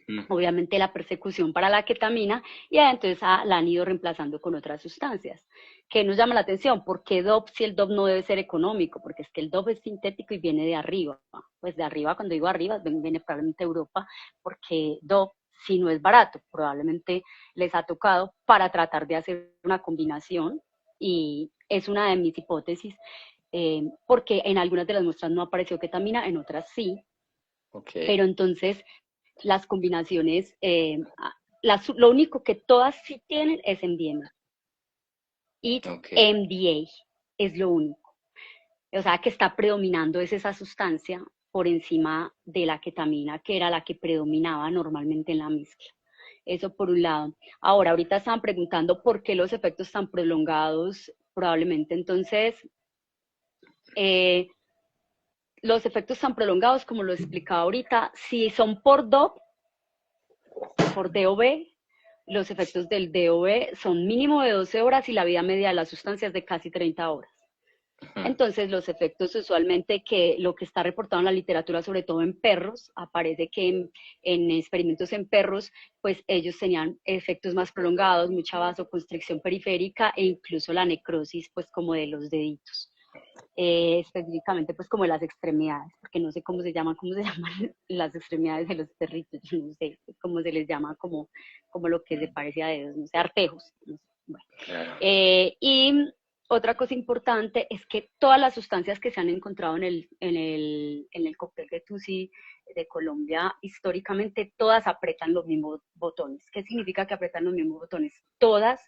Mm, obviamente la persecución para la ketamina y entonces la han ido reemplazando con otras sustancias. ¿Qué nos llama la atención? ¿Por qué DOP si el DOP no debe ser económico? Porque es que el DOP es sintético y viene de arriba. Pues de arriba, cuando digo arriba, viene probablemente de Europa, porque DOP si no es barato, probablemente les ha tocado para tratar de hacer una combinación y es una de mis hipótesis, porque en algunas de las muestras no apareció ketamina, en otras sí, ok, pero entonces las combinaciones, lo único que todas sí tienen es MDMA y ok. MDA, es lo único. O sea, que está predominando es esa sustancia por encima de la ketamina, que era la que predominaba normalmente en la mezcla. Eso por un lado. Ahora, ahorita estaban preguntando por qué los efectos tan prolongados, probablemente entonces, eh, los efectos tan prolongados, como lo explicaba ahorita, si son por DOP, por DOB, los efectos del DOB son mínimo de 12 horas y la vida media de la sustancia es de casi 30 horas. Ujú. Entonces, los efectos usualmente que lo que está reportado en la literatura, sobre todo en perros, aparece que en experimentos en perros, pues ellos tenían efectos más prolongados, mucha vasoconstricción periférica e incluso la necrosis, pues como de los deditos. específicamente pues como las extremidades, porque no sé cómo se llaman las extremidades de los perritos, yo no sé cómo se les llama, como lo que se parece a dedos, no sé, artejos, no sé, bueno. Claro. Y otra cosa importante es que todas las sustancias que se han encontrado en el cóctel de Tusi de Colombia, históricamente todas apretan los mismos botones. ¿Qué significa que apretan los mismos botones? Todas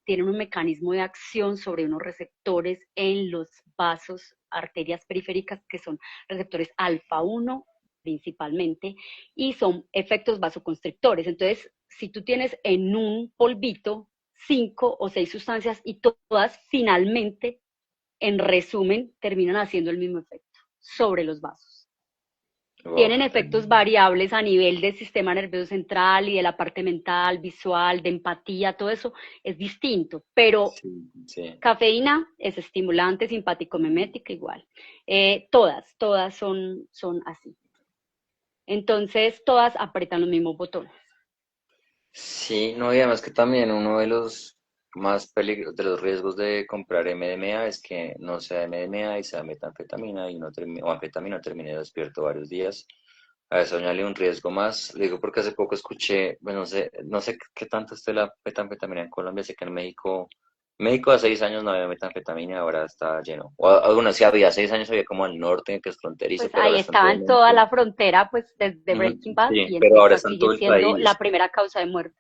tienen un mecanismo de acción sobre unos receptores en los vasos, arterias periféricas, que son receptores alfa 1 principalmente, y son efectos vasoconstrictores. Entonces, si tú tienes en un polvito 5 o 6 sustancias y todas finalmente, en resumen, terminan haciendo el mismo efecto sobre los vasos. Wow, Tienen efectos variables a nivel del sistema nervioso central y de la parte mental, visual, de empatía, todo eso es distinto, pero sí, sí. cafeína es estimulante, simpático, memética, igual. Todas son así. Entonces, todas apretan los mismos botones. Sí, no, y además que también uno de los más peligros, de los riesgos de comprar MDMA es que no sea MDMA y sea metanfetamina y uno termine, o anfetamina termine despierto varios días. A eso añade un riesgo más. Digo porque hace poco escuché, bueno, no sé qué tanto esté la metanfetamina en Colombia, sé que en México hace 6 años no había metanfetamina, ahora está lleno. Bueno, sí había, 6 años había como al norte, que es fronterizo, Pues pero ahí ahora está en estaba todo el en toda mundo. la frontera, pues desde Ujú, Breaking Bad, sí, y pero ahora esa está en sigue todo el siendo país. la primera causa de muerte.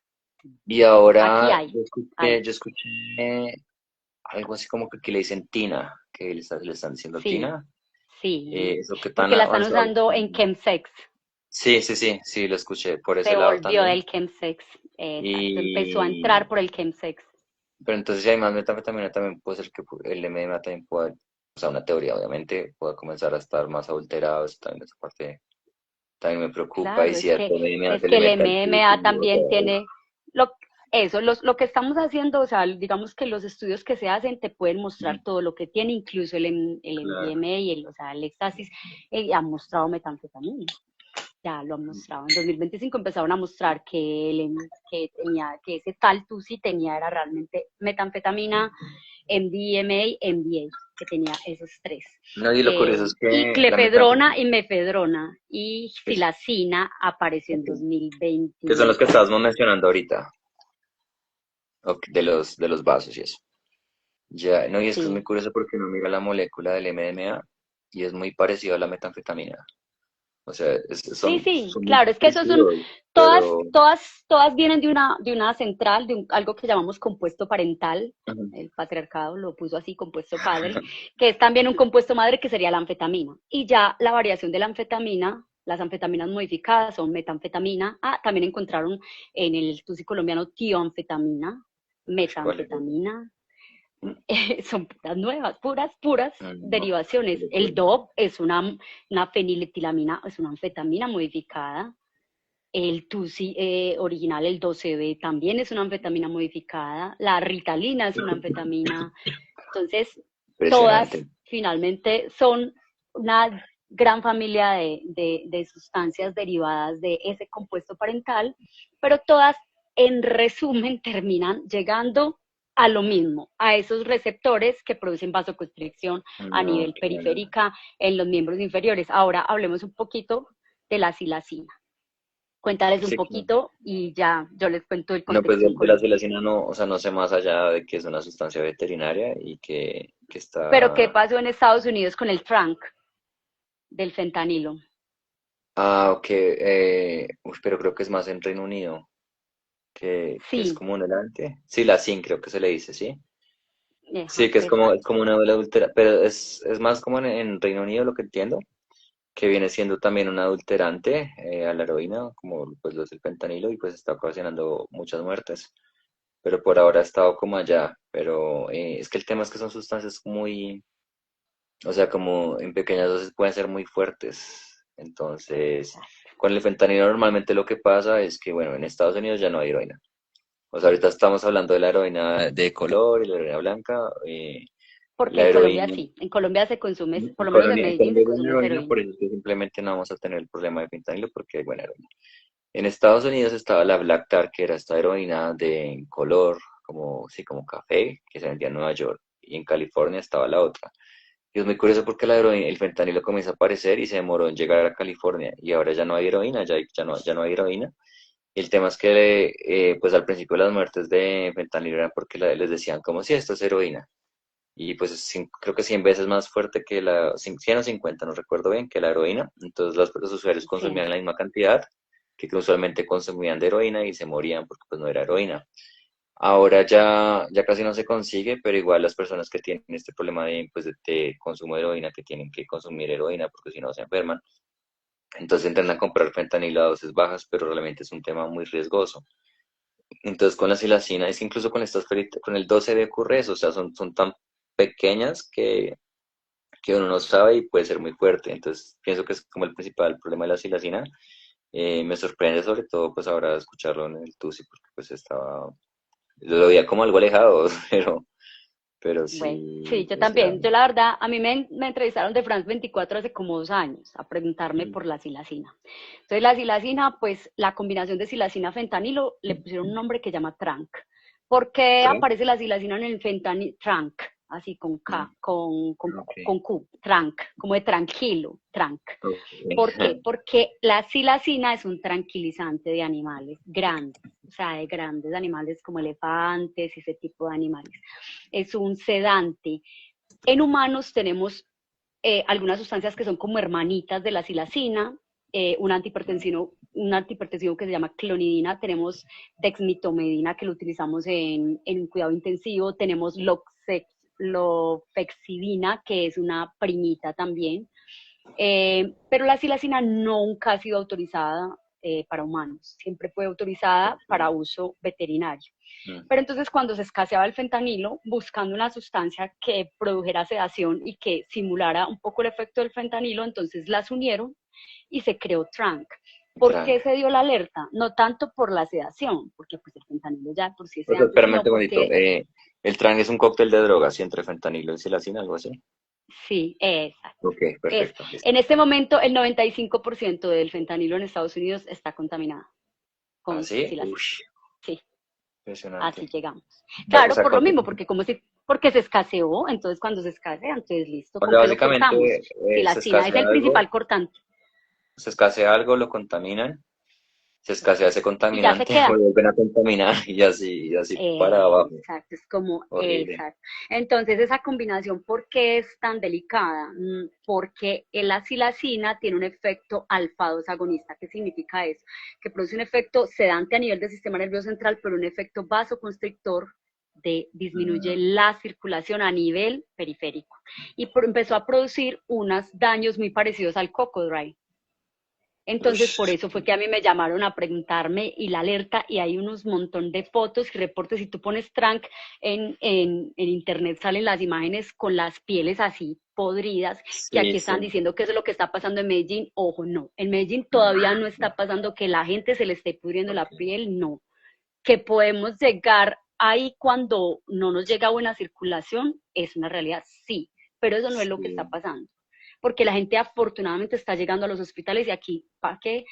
Y Aquí ahora hay, yo escuché, hay, yo escuché algo así como que aquí le dicen Tina, que le están diciendo sí, Tina. sí, Eso que tan porque la están avanzado. usando en chemsex, Sí, sí, sí, sí, lo escuché por ese se lado volvió también. del chemsex, exacto, empezó a Y, entrar por el chemsex. pero entonces si hay más metanfetamina también puede ser que el MDMA también pueda, o sea, una teoría obviamente, pueda comenzar a estar más adulterado, eso también esa parte también me preocupa y Claro, si a este MDMA es se que le el mete el MMA litio, también tiene, lo, lo que estamos haciendo, o sea, digamos que los estudios que se hacen te pueden mostrar todo lo que tiene, incluso el claro, MDMA y o sea, el éxtasis, ha mostrado metanfetamina, ya lo han mostrado. En 2025 empezaron a mostrar que ese tal TUSI tenía era realmente metanfetamina, MDMA, MDA, que tenía esos tres. no, y lo curioso es Y que la clefedrona metanfetamina, y mefedrona. Y silacina apareció en que son los 2021. que estábamos mencionando ahorita, de los vasos y eso. Ya, no, y es que es muy Sí, curioso porque uno mira la molécula del MDMA y es muy parecido a la metanfetamina. O sea, sí, son, sí, son muy claro, es que esos son, parecidos, todas, pero todas, todas vienen de una central, algo que llamamos compuesto parental. ujú, El patriarcado lo puso así, compuesto padre, que es también un compuesto madre que sería la anfetamina. Y ya la variación de la anfetamina, las anfetaminas modificadas son metanfetamina. Ah, también encontraron en el estudio colombiano tioanfetamina, ¿cuál es ese? metanfetamina. Son puras nuevas, puras No, qué derivaciones. El locura. DOP es una feniletilamina, es una anfetamina modificada. El TUSI original, el 12B, también es una anfetamina modificada. La ritalina es una anfetamina. Entonces, todas Impresionante. finalmente son una gran familia de sustancias derivadas de ese compuesto parental, pero todas en resumen terminan llegando a lo mismo, a esos receptores que producen vasoconstricción a No, nivel claro. periférica en los miembros inferiores. Ahora hablemos un poquito de la silacina. Cuéntales un Sí, claro. poquito y ya yo les cuento el No, pues contexto en de la Colombia. celacina no, o sea, no sé más allá de que es una sustancia veterinaria y que Pero ¿qué está. pasó en Estados Unidos con el Frank del fentanilo? Ah, ok, pero creo que es más en Reino Unido, que es Sí, como un helante. Sí, la SIN creo que se le dice, ¿sí? Sí, ajá, que es exacto. como una adultera, pero es más como en Reino Unido lo que entiendo, que viene siendo también un adulterante a la heroína, como pues lo es el fentanilo, y pues está ocasionando muchas muertes. Pero por ahora ha estado como allá. Pero es que el tema es que son sustancias muy, o sea, como en pequeñas dosis pueden ser muy fuertes. Entonces, con el fentanilo normalmente lo que pasa es que, bueno, en Estados Unidos ya no hay heroína. O sea, ahorita estamos hablando de la heroína de color y la heroína blanca. Porque La en Colombia heroína, sí, en Colombia se consume, por en lo menos en Colombia, en Medellín se Colombia hay buena consume heroína, heroína. por eso es que simplemente no vamos a tener el problema de fentanilo porque hay buena heroína. En Estados Unidos estaba la Black Tar, que era esta heroína de color, como, sí, como café, que se vendía en Nueva York. Y en California estaba la otra, Y es muy curioso porque la heroína, el fentanilo comienza a aparecer y se demoró en llegar a California y ahora ya no hay heroína, ya no hay heroína. Y el tema es que pues al principio las muertes de fentanilo eran porque les decían como si esto es heroína. Y pues creo que 100 veces más fuerte que 100 o 50, no recuerdo bien, que la heroína. Entonces los usuarios Sí, consumían la misma cantidad que usualmente consumían de heroína y se morían porque pues no era heroína. Ahora ya casi no se consigue, pero igual las personas que tienen este problema pues, de consumo de heroína, que tienen que consumir heroína porque si no se enferman, entonces intentan comprar fentanilo a dosis bajas, pero realmente es un tema muy riesgoso. Entonces con la silacina, es que incluso con el 12D ocurre eso, o sea, son tan pequeñas que uno no sabe y puede ser muy fuerte. Entonces pienso que es como el principal problema de la silacina. Me sorprende sobre todo pues ahora escucharlo en el TUSI porque pues lo veía como algo alejado, pero bueno, sí sí, yo es también. grave. Yo la verdad, a mí me entrevistaron de France 24 hace como 2 años a preguntarme Mm. por la silacina. Entonces la silacina, pues la combinación de silacina-fentanilo le pusieron un nombre que llama tranq. ¿Por qué ¿Verdad? aparece la silacina en el fentanilo? Tranq, así con Mm, K, con, con, ok, con Q, tranq, como de tranquilo, tranq. ¿Por ok. qué? Porque la silacina es un tranquilizante de animales grandes, o sea, de grandes animales como elefantes y ese tipo de animales. Es un sedante. En humanos tenemos algunas sustancias que son como hermanitas de la silacina, un antihipertensivo que se llama clonidina, tenemos dexmedetomidina que lo utilizamos en un cuidado intensivo, tenemos lofexidina que es una primita también, pero la silacina nunca ha sido autorizada para humanos, siempre fue autorizada para uso veterinario. Mm, Pero entonces cuando se escaseaba el fentanilo, buscando una sustancia que produjera sedación y que simulara un poco el efecto del fentanilo, entonces las unieron y se creó Trank. ¿Por qué tranca. se dio la alerta? No tanto por la sedación, porque pues el fentanilo ya por sí es O sea, sedante, espérame un sino segundito. porque El tranq es un cóctel de drogas, ¿sí? Entre fentanilo y silacina, algo así. sí, exacto. Ok, Es, perfecto, listo. en este momento el 95% del fentanilo en Estados Unidos está contaminado ¿Ah, con sí? Uy, silacina. Sí, así impresionante. llegamos. O Claro, sea, por lo mismo, porque se escaseó, entonces cuando se escasea, entonces listo, o ¿con sea, qué lo cortamos? básicamente se Silacina es escasea el algo, principal cortante lo contaminan, se escasea ese y ya se contaminante, queda. vuelven a contaminar y así para abajo. Exacto, es como, Horrible. exacto. Entonces, esa combinación, ¿por qué es tan delicada? Porque la silacina tiene un efecto alfa-2 agonista. ¿Qué significa eso? Que produce un efecto sedante a nivel del sistema nervioso central, pero un efecto vasoconstrictor disminuye Mm, la circulación a nivel periférico. Y empezó a producir unos daños muy parecidos al cocodrilo. Entonces, por ush, eso fue que a mí me llamaron a preguntarme y la alerta, y hay unos montón de fotos y reportes. Si tú pones Trank en internet, salen las imágenes con las pieles así podridas, que sí, aquí sí. están diciendo que eso es lo que está pasando en Medellín. Ojo, no. En Medellín todavía no está pasando que la gente se le esté pudriendo la Ok. piel, no. Que podemos llegar ahí cuando no nos llega buena circulación, es una realidad, sí, pero eso no es lo que está Sí. pasando porque la gente afortunadamente está llegando a los hospitales y aquí, para que,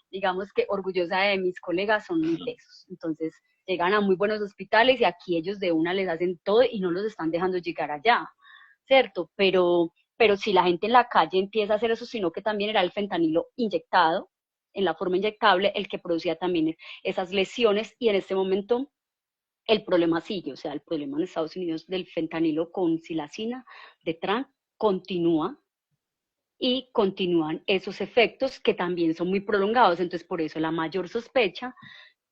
digamos que orgullosa de mis colegas, son muy tesos. Entonces, llegan a muy buenos hospitales y aquí ellos de una les hacen todo y no los están dejando llegar allá, ¿cierto? Pero si la gente en la calle empieza a hacer eso, sino que también era el fentanilo inyectado, en la forma inyectable, el que producía también esas lesiones y en este momento el problema sigue, o sea, el problema en Estados Unidos del fentanilo con silacina, de Tran, continúa y continúan esos efectos que también son muy prolongados. Entonces, por eso la mayor sospecha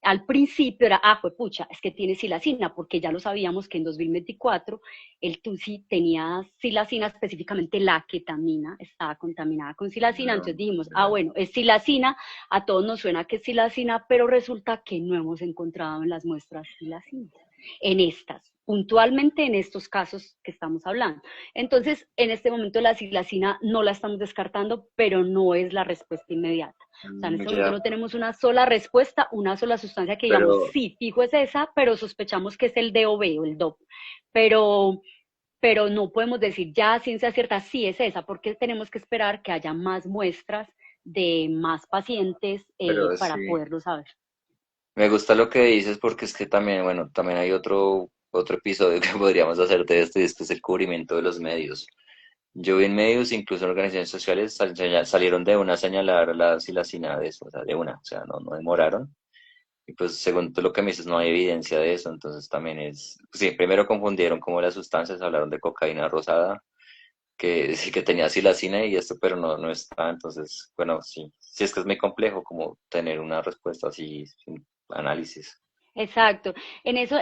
al principio era, fue pucha, es que tiene silacina, porque ya lo sabíamos que en 2024 el TUSI tenía silacina, específicamente la ketamina, estaba contaminada con silacina, No, entonces dijimos, ya. bueno, es silacina, a todos nos suena que es silacina, pero resulta que no hemos encontrado en las muestras silacina, en estas, puntualmente en estos casos que estamos hablando. Entonces, en este momento la silacina no la estamos descartando, pero no es la respuesta inmediata. O sea, en este momento Ya, no tenemos una sola respuesta, una sola sustancia que digamos, pero, sí, fijo es esa, pero sospechamos que es el DOB o el DOP. Pero, pero no podemos decir ya a ciencia cierta, sí es esa, porque tenemos que esperar que haya más muestras de más pacientes pero para sí. poderlo saber. Me gusta lo que dices porque es que también, bueno, también hay otro. otro episodio que podríamos hacer de esto, y es que es el cubrimiento de los medios. Yo vi en medios, incluso en organizaciones sociales, salieron de una a señalar la silacina de eso, o sea, de una, o sea, no demoraron. Y pues según tú lo que me dices, no hay evidencia de eso, entonces también es, sí, primero confundieron como las sustancias, hablaron de cocaína rosada, que sí que tenía silacina y esto, pero no está, entonces, bueno, sí, sí es que es muy complejo como tener una respuesta así, sin análisis. Exacto. En eso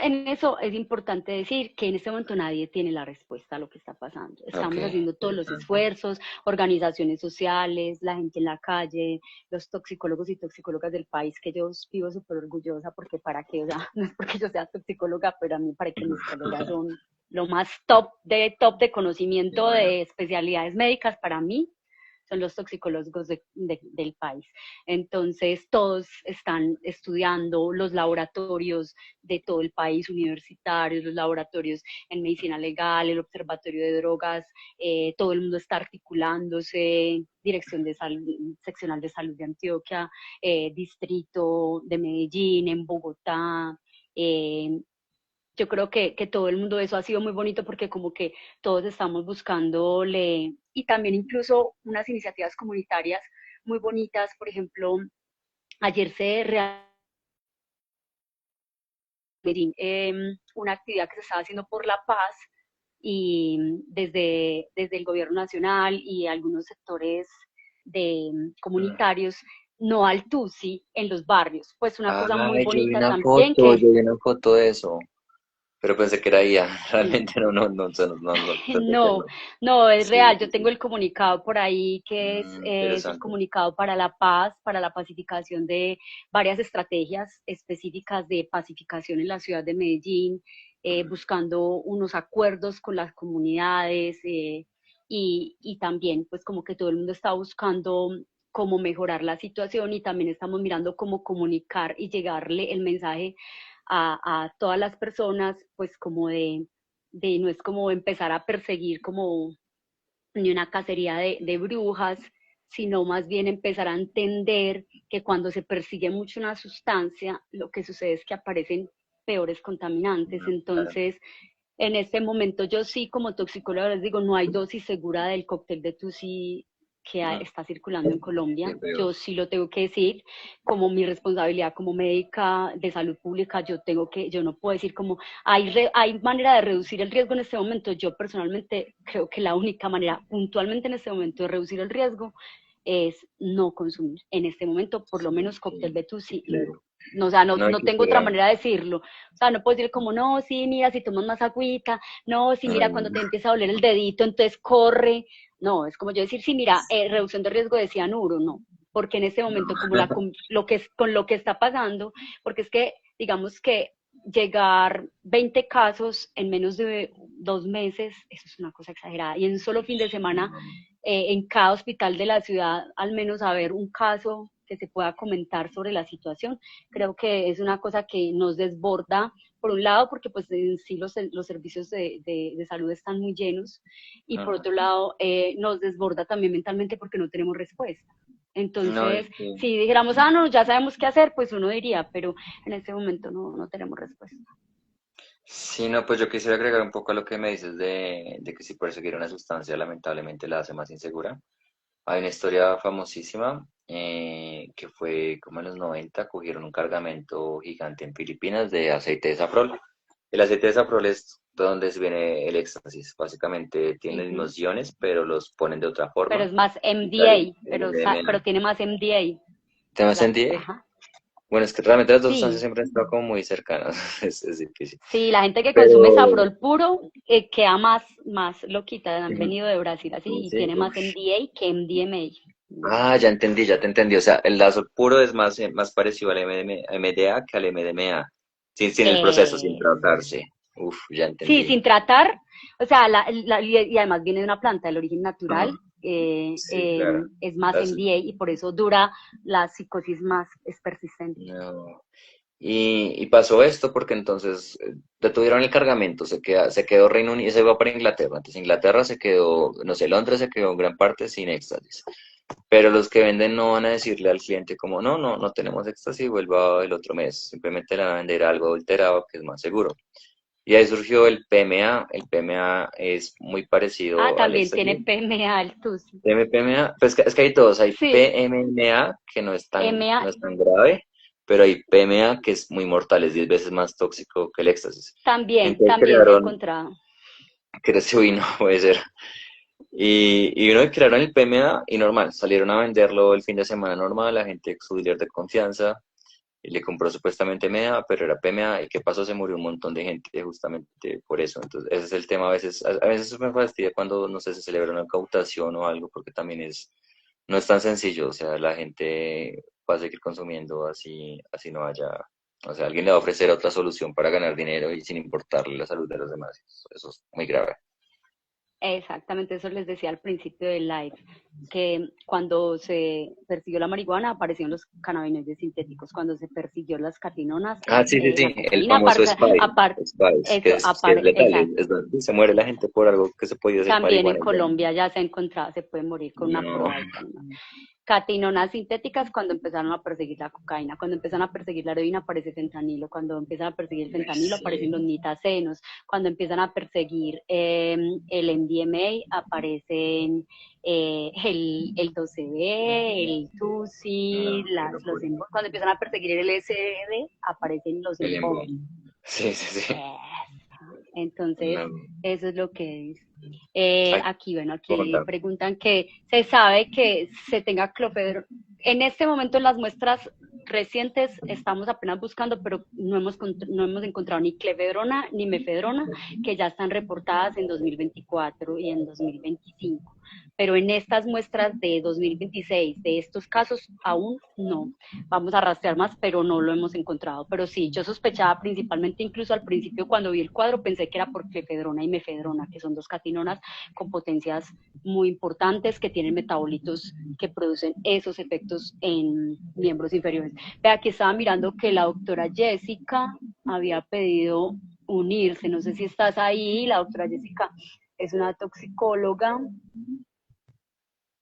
es importante decir que en este momento nadie tiene la respuesta a lo que está pasando. Ok, Estamos haciendo todos los interesante. esfuerzos, organizaciones sociales, la gente en la calle, los toxicólogos y toxicólogas del país, que yo vivo súper orgullosa porque para qué, o sea, no es porque yo sea toxicóloga, pero a mí para que mis colegas son lo más top de Qué conocimiento bueno. de especialidades médicas para mí son los toxicólogos del país. Entonces, todos están estudiando los laboratorios de todo el país, universitarios, los laboratorios en medicina legal, el observatorio de drogas, todo el mundo está articulándose, Dirección de Salud, Seccional de Salud de Antioquia, Distrito de Medellín, en Bogotá, eh, yo creo que todo el mundo, eso ha sido muy bonito porque como que todos estamos buscándole, y también incluso unas iniciativas comunitarias muy bonitas, por ejemplo, ayer se realizó una actividad que se estaba haciendo por la paz y desde el gobierno nacional y algunos sectores comunitarios, no al TUSI en los barrios, pues una cosa muy Ay, bonita también que yo vi una foto de eso, pero pensé que era IA, sí. realmente no pensé que No, no. no, es Sí, real. sí, Yo tengo sí. el comunicado por ahí que es el Interesante. comunicado para la paz, para la pacificación de varias estrategias específicas de pacificación en la ciudad de Medellín, buscando unos acuerdos con las comunidades y también pues como que todo el mundo está buscando cómo mejorar la situación y también estamos mirando cómo comunicar y llegarle el mensaje a todas las personas pues como de no es como empezar a perseguir como ni una cacería de brujas, sino más bien empezar a entender que cuando se persigue mucho una sustancia, lo que sucede es que aparecen peores contaminantes. Claro. Entonces, en este momento yo sí como toxicóloga les digo, no hay dosis segura del cóctel de Tusi que Mm, está circulando en qué Colombia. feo. Yo sí lo tengo que decir, como mi responsabilidad como médica de salud pública, yo no puedo decir como, hay manera de reducir el riesgo en este momento. Yo personalmente creo que la única manera puntualmente en este momento de reducir el riesgo es no consumir. En este momento, por lo Sí, menos cóctel sí, de sí, Tusi, no. claro. No, o sea, No, no qué tengo otra feo. manera de decirlo. O sea, no puedo decir como, no, sí, mira, si tomas más agüita, no, sí, mira, cuando te Mm, empieza a doler el dedito, entonces corre. No, es como yo decir, sí, mira, reducción de riesgo de cianuro, no. Porque en este momento, como lo que es, con lo que está pasando, porque es que, digamos que llegar 20 casos en menos de 2 meses, eso es una cosa exagerada. Y en un solo fin de semana, en cada hospital de la ciudad, al menos haber un caso que se pueda comentar sobre la situación, creo que es una cosa que nos desborda, por un lado, porque pues en sí los servicios de salud están muy llenos, y por ajá. otro lado, nos desborda también mentalmente porque no tenemos respuesta. No, Entonces, es que si dijéramos, ah, no, ya sabemos qué hacer, pues uno diría, pero en este momento no tenemos respuesta. sí, no, pues yo quisiera agregar un poco a lo que me dices de que si perseguir una sustancia lamentablemente la hace más insegura. Hay una historia famosísima que fue como en los 90 cogieron un cargamento gigante en Filipinas de aceite de safrol. El aceite de safrol es de donde se viene el éxtasis. Básicamente tiene los Ujú. mismos iones, pero los ponen de otra Pero forma es más y sale MDA, el pero MDMA. tiene más MDA. ¿Temas NDA? Ajá. Bueno, es que realmente las dos sustancias Sí, siempre han estado como muy cercanas. Es difícil. sí, la gente que consume Pero, safrol puro queda más loquita. Han venido de Brasil así y sí, tiene más uf. MDA que MDMA. Ah, ya te entendí. O sea, el lazo puro es más parecido al MDA que al MDMA. Sin el proceso, sin Eh, tratarse. Uf, ya sí, entendí. sin tratar, o sea, y además viene de una planta, el origen Mm, natural sí, claro. es más Las- MDA y por eso dura la psicosis más, es persistente. no. Y pasó esto porque entonces detuvieron el cargamento, se quedó Reino Unido, se iba para Inglaterra. Entonces Inglaterra se quedó, no sé, Londres se quedó en gran parte sin éxtasis. Pero los que venden no van a decirle al cliente como, no tenemos éxtasis, vuelva el otro mes. Simplemente le van a vender algo adulterado que es más seguro. Y ahí surgió el PMA. El PMA es muy Ah, parecido al también tiene éxtasis. PMA el TUSI. PMA, pues es que hay todos. Hay Sí, PMMA, que MA no es tan grave, pero hay PMA, que es muy mortal, es 10 veces más tóxico que el éxtasis. también, Entonces también se ha crearon, encontrado. creció y no puede ser. Y uno crearon el PMA y normal, salieron a venderlo el fin de semana normal, la gente, su dealer de confianza, y le compró supuestamente MEA, pero era PMA, y ¿qué pasó? Se murió un montón de gente justamente por eso. Entonces, ese es el tema. A veces me fastidia cuando, no sé, se celebra una incautación o algo, porque también no es tan sencillo, o sea, la gente va a seguir consumiendo así no haya, o sea, alguien le va a ofrecer otra solución para ganar dinero y sin importarle la salud de los demás. Eso es muy grave. Exactamente, eso les decía al principio del live, que cuando se persiguió la marihuana aparecieron los cannabinoides sintéticos, cuando se persiguió las catinonas, Ah, sí, sí, la sí, el cocaína, famoso Spice, eso, que es letal, exacto. se muere la gente por algo que se podía hacer También en marihuana y ya. Colombia ya se ha encontrado, se puede morir con una No, prueba de catinonas sintéticas cuando empezaron a perseguir la cocaína, cuando empiezan a perseguir la heroína aparece fentanilo, cuando empiezan a perseguir el fentanilo aparecen sí, los nitazenos, cuando empiezan a perseguir el MDMA aparecen el 12B, el TUSI, no, qué locura. cuando empiezan a perseguir el SED aparecen los El embo. EMBOM. Sí, sí, sí. Entonces, No, eso es lo que es. hay que Aquí, bueno, aquí contar. preguntan que se sabe que se tenga clofedro. En este momento, en las muestras recientes, estamos apenas buscando, pero no hemos encontrado ni clefedrona ni mefedrona, que ya están reportadas en 2024 y en 2025. Pero en estas muestras de 2026, de estos casos, aún no. Vamos a rastrear más, pero no lo hemos encontrado. Pero sí, yo sospechaba principalmente, incluso al principio cuando vi el cuadro, pensé que era por clefedrona y mefedrona, que son dos catinonas con potencias muy importantes que tienen metabolitos que producen esos efectos en miembros inferiores. Vea, aquí estaba mirando que la doctora Jessica había pedido unirse, no sé si estás ahí, la doctora Jessica es una toxicóloga,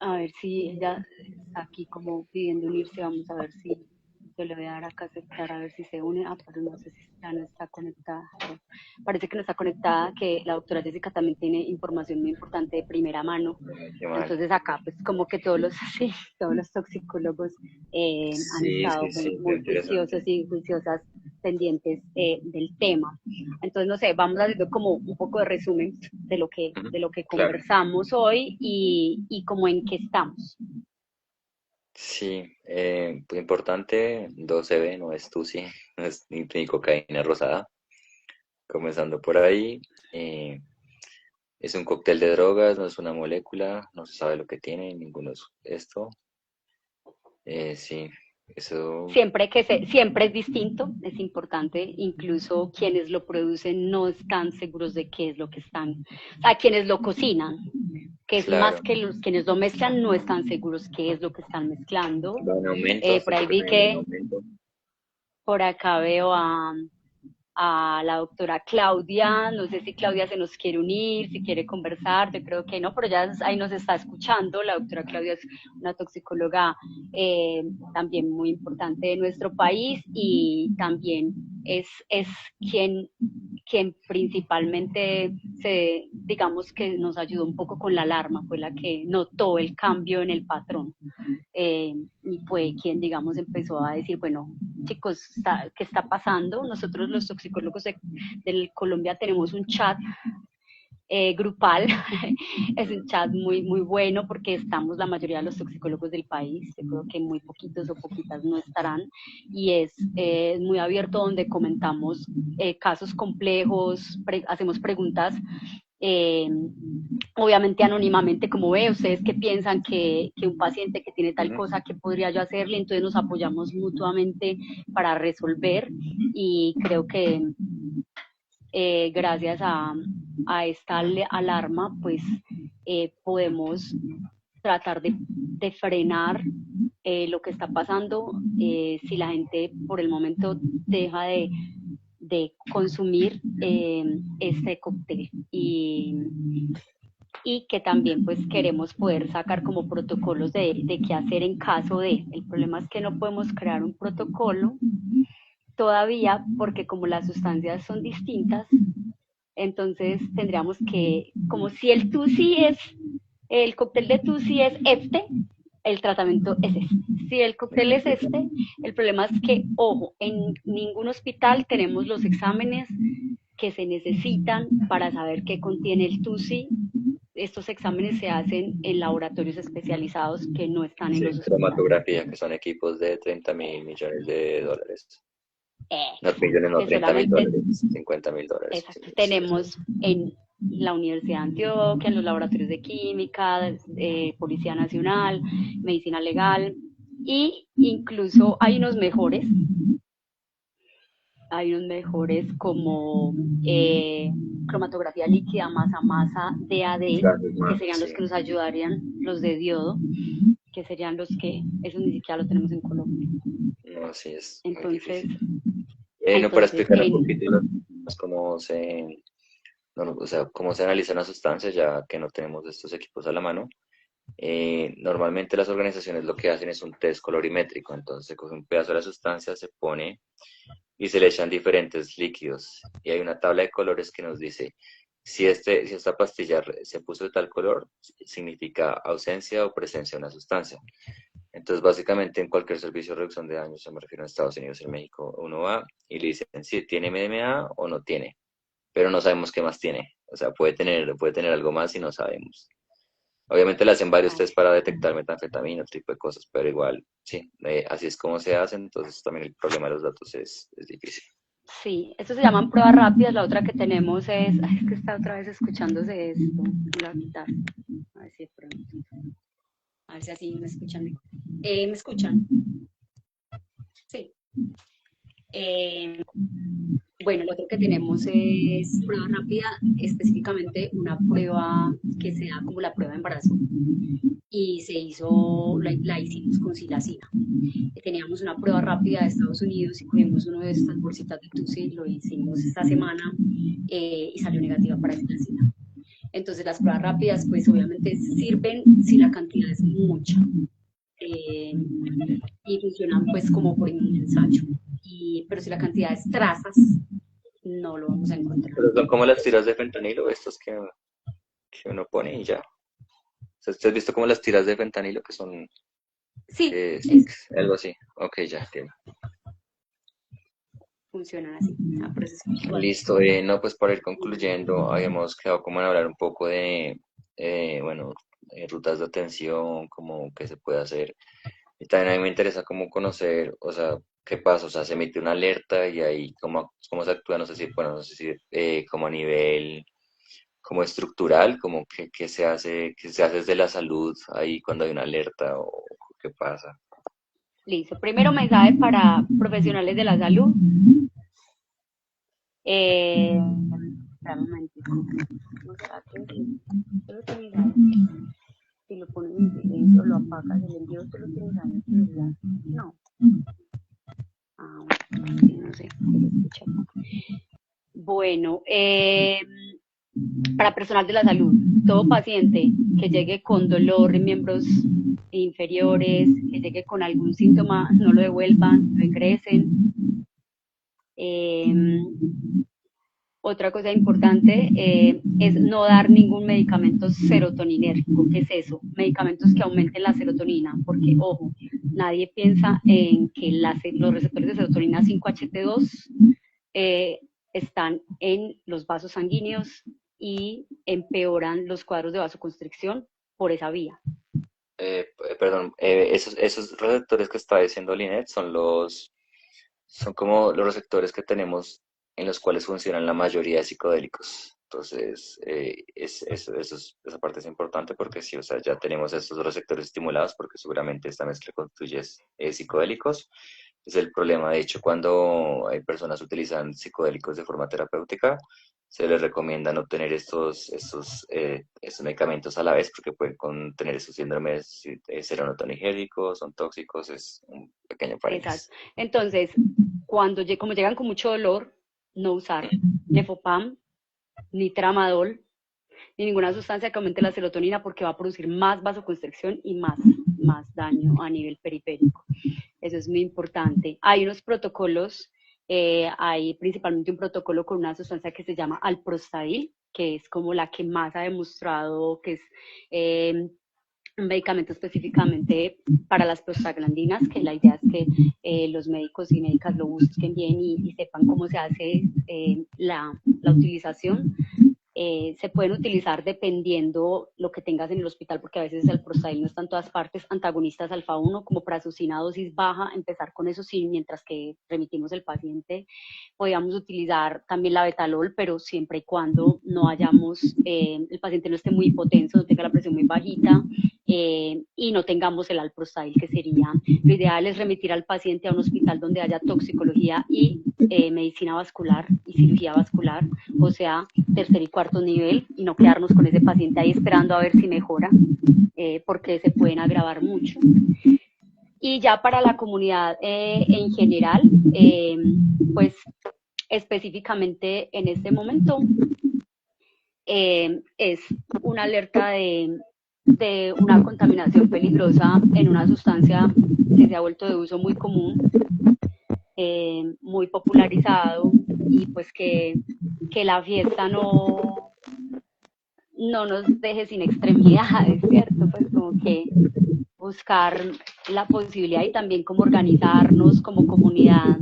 a ver si ella está aquí como pidiendo unirse, vamos a ver si yo le voy a dar acá a aceptar a ver si se une. Ah, pero no sé si ya no está conectada. Pero parece que no está conectada, que la doctora Jessica también tiene información muy importante de primera mano. Ay, qué mal. Entonces acá pues como que todos los, sí, todos los toxicólogos han Sí, estado sí, muy, sí, qué muy juiciosos interesante. y juiciosas pendientes del tema. Entonces, no sé, vamos haciendo como un poco de resumen Ujú, de lo que claro. conversamos hoy y como en qué estamos. Sí, pues importante, 12B no es TUSI, no es ni cocaína rosada. Comenzando por ahí, es un cóctel de drogas, no es una molécula, no se sabe lo que tiene, ninguno es esto. Sí, eso, Siempre es distinto, es importante, incluso quienes lo producen no están seguros de qué es lo que están, a quienes lo cocinan, que es más claro, que quienes lo mezclan no están seguros qué es lo que están mezclando. va en aumento, Por ahí siempre vi está yendo en que aumento. por acá veo a la doctora Claudia, no sé si Claudia se nos quiere unir, si quiere conversar, yo creo que no, pero ya ahí nos está escuchando, la doctora Claudia es una toxicóloga también muy importante de nuestro país y también es quien, quien principalmente digamos que nos ayudó un poco con la alarma, fue la que notó el cambio en el patrón y fue quien, digamos, empezó a decir, bueno, chicos, ¿qué está pasando? Nosotros los toxicólogos de Colombia tenemos un chat grupal, es un chat muy, muy bueno porque estamos la mayoría de los toxicólogos del país, yo creo que muy poquitos o poquitas no estarán, y es muy abierto donde comentamos casos complejos, hacemos preguntas eh, obviamente anónimamente, como ve, ustedes que piensan que un paciente que tiene tal Ujú, cosa, ¿qué podría yo hacerle? Entonces nos apoyamos mutuamente para resolver y creo que gracias a esta alarma, pues podemos tratar de frenar lo que está pasando. Si la gente por el momento deja de consumir este cóctel y que también pues queremos poder sacar como protocolos de qué hacer en caso de. El problema es que no podemos crear un protocolo todavía porque como las sustancias son distintas, Entonces tendríamos que, como si el TUSI es, el cóctel de TUSI es este, el tratamiento es este. Si el cóctel es este, el problema es que, ojo, en ningún hospital tenemos los exámenes que se necesitan para saber qué contiene el TUSI. Estos exámenes se hacen en laboratorios especializados que no están en Sí, los hospitales. cromatografía, que son equipos de 30.000 millones de dólares. No, Exacto, millones, no, que 30 mil solamente dólares, 50.000 dólares. Sí, exacto, sí, eso tenemos es. en la Universidad de Antioquia, en los laboratorios de química, Policía Nacional, Medicina Legal, y incluso hay unos mejores como cromatografía líquida, masa a masa, DAD, Claro, es que más, serían sí. los que nos ayudarían, los de diodo, que serían los que, eso ni siquiera lo tenemos en Colombia. No, sí, es muy Entonces, difícil. No, para entonces explicar un en, poquito cómo se, no, no, o sea, cómo se analiza una sustancia, ya que no tenemos estos equipos a la mano. Normalmente las organizaciones lo que hacen es un test colorimétrico, entonces se coge un pedazo de la sustancia, se pone y se le echan diferentes líquidos. Y hay una tabla de colores que nos dice si esta pastilla se puso de tal color, significa ausencia o presencia de una sustancia. Entonces, básicamente en cualquier servicio de reducción de daños, yo me refiero a Estados Unidos y en México, uno va y le dicen si tiene MDMA o no tiene, pero no sabemos qué más tiene. O sea, puede tener algo más y no sabemos. Obviamente le hacen varios test para detectar metanfetamina, otro tipo de cosas, pero igual, sí, así es como se hace, entonces también el problema de los datos es difícil. sí, estos se llaman pruebas rápidas. La otra que tenemos es que está otra vez escuchándose esto. Voy a quitar. A ver si de pronto. A ver si así me escuchan. ¿Me escuchan? Sí. Eh, bueno, lo otro que tenemos es prueba rápida, específicamente una prueba que se da como la prueba de embarazo. Y la hicimos con silacina. Teníamos una prueba rápida de Estados Unidos y cogimos una de estas bolsitas de TUSI, lo hicimos esta semana y salió negativa para silacina. Entonces las pruebas rápidas pues obviamente sirven si la cantidad es mucha eh, y funcionan pues como por un ensayo. Pero si la cantidad es trazas, no lo vamos a encontrar. Pero son como las tiras de fentanilo, estos que uno pone y ya. O sea, ¿usted has visto como las tiras de fentanilo que son, Sí, que sticks, algo así? Ok, ya entiendo. funcionan así. Ah, por eso es igual. Listo, no, pues para ir concluyendo, habíamos quedado como en hablar un poco de, bueno, rutas de atención, como qué se puede hacer. Y también a mí me interesa como conocer, o sea, qué pasa, o sea, se emite una alerta y ahí cómo se actúa, no sé si, bueno, no sé si como a nivel, como estructural, como qué se hace desde la salud ahí cuando hay una alerta o qué pasa. Listo. Primero mensaje para profesionales de la salud. Espera un momentico. ¿No será que tú lo tienes ahí? Si lo pones en silencio, lo apagas, el envío tú lo tienes ahí en celular. No. Ah, bueno, sí, no sé. Bueno, para personal de la salud, todo paciente que llegue con dolor en miembros inferiores, que llegue con algún síntoma, no lo devuelvan, lo ingresen. Eh, Otra cosa importante es no dar ningún medicamento serotoninérgico. ¿Qué es eso? Medicamentos que aumenten la serotonina, porque, ojo, nadie piensa en que los receptores de serotonina 5-HT2 están en los vasos sanguíneos y empeoran los cuadros de vasoconstricción por esa vía. Perdón, esos receptores que está diciendo Linet son como los receptores que tenemos en los cuales funcionan la mayoría de psicodélicos. Entonces, esa parte es importante porque sí, o sea, ya tenemos estos receptores estimulados porque seguramente esta mezcla constituye psicodélicos. Es el problema, de hecho, cuando hay personas que utilizan psicodélicos de forma terapéutica, se les recomienda no tener estos medicamentos a la vez porque pueden contener esos síndromes serotoninérgicos, son tóxicos, es un pequeño Exacto. paréntesis. Entonces, como llegan con mucho dolor, no usar Nefopam, ni Tramadol, ni ninguna sustancia que aumente la serotonina porque va a producir más vasoconstricción y más daño a nivel periférico. Eso es muy importante. Hay unos protocolos hay principalmente un protocolo con una sustancia que se llama alprostadil, que es como la que más ha demostrado que es un medicamento específicamente para las prostaglandinas, que la idea es que los médicos y médicas lo busquen bien y sepan cómo se hace la utilización. Se pueden utilizar dependiendo lo que tengas en el hospital, porque a veces el prostadil no está en todas partes, antagonistas alfa 1 como prazosina dosis baja, empezar con eso sí, mientras que remitimos el paciente. Podríamos utilizar también la betalol, pero siempre y cuando no hayamos, el paciente no esté muy hipotenso, no tenga la presión muy bajita, y no tengamos el alprostadil, que sería, lo ideal es remitir al paciente a un hospital donde haya toxicología y medicina vascular y cirugía vascular, o sea, tercer y cuarto nivel, y no quedarnos con ese paciente ahí esperando a ver si mejora, porque se pueden agravar mucho. Y ya para la comunidad en general, pues específicamente en este momento, es una alerta de una contaminación peligrosa en una sustancia que se ha vuelto de uso muy común, muy popularizado, y pues que la fiesta no nos deje sin extremidades, ¿cierto? Pues como que buscar la posibilidad y también como organizarnos como comunidad,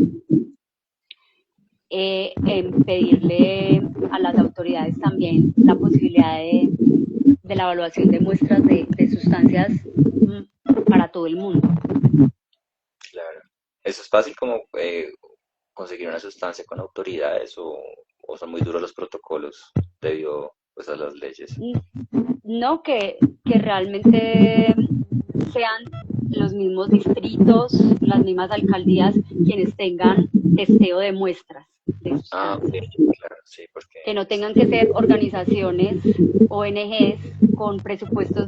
en pedirle a las autoridades también la posibilidad de la evaluación de muestras de sustancias para todo el mundo. Claro. ¿Eso es fácil como conseguir una sustancia con autoridades o son muy duros los protocolos debido pues, a las leyes? No, que realmente sean los mismos distritos, las mismas alcaldías quienes tengan testeo de muestras de Ah, ok, sustancias. claro, sí, porque Que no tengan que ser organizaciones, ONGs, con presupuestos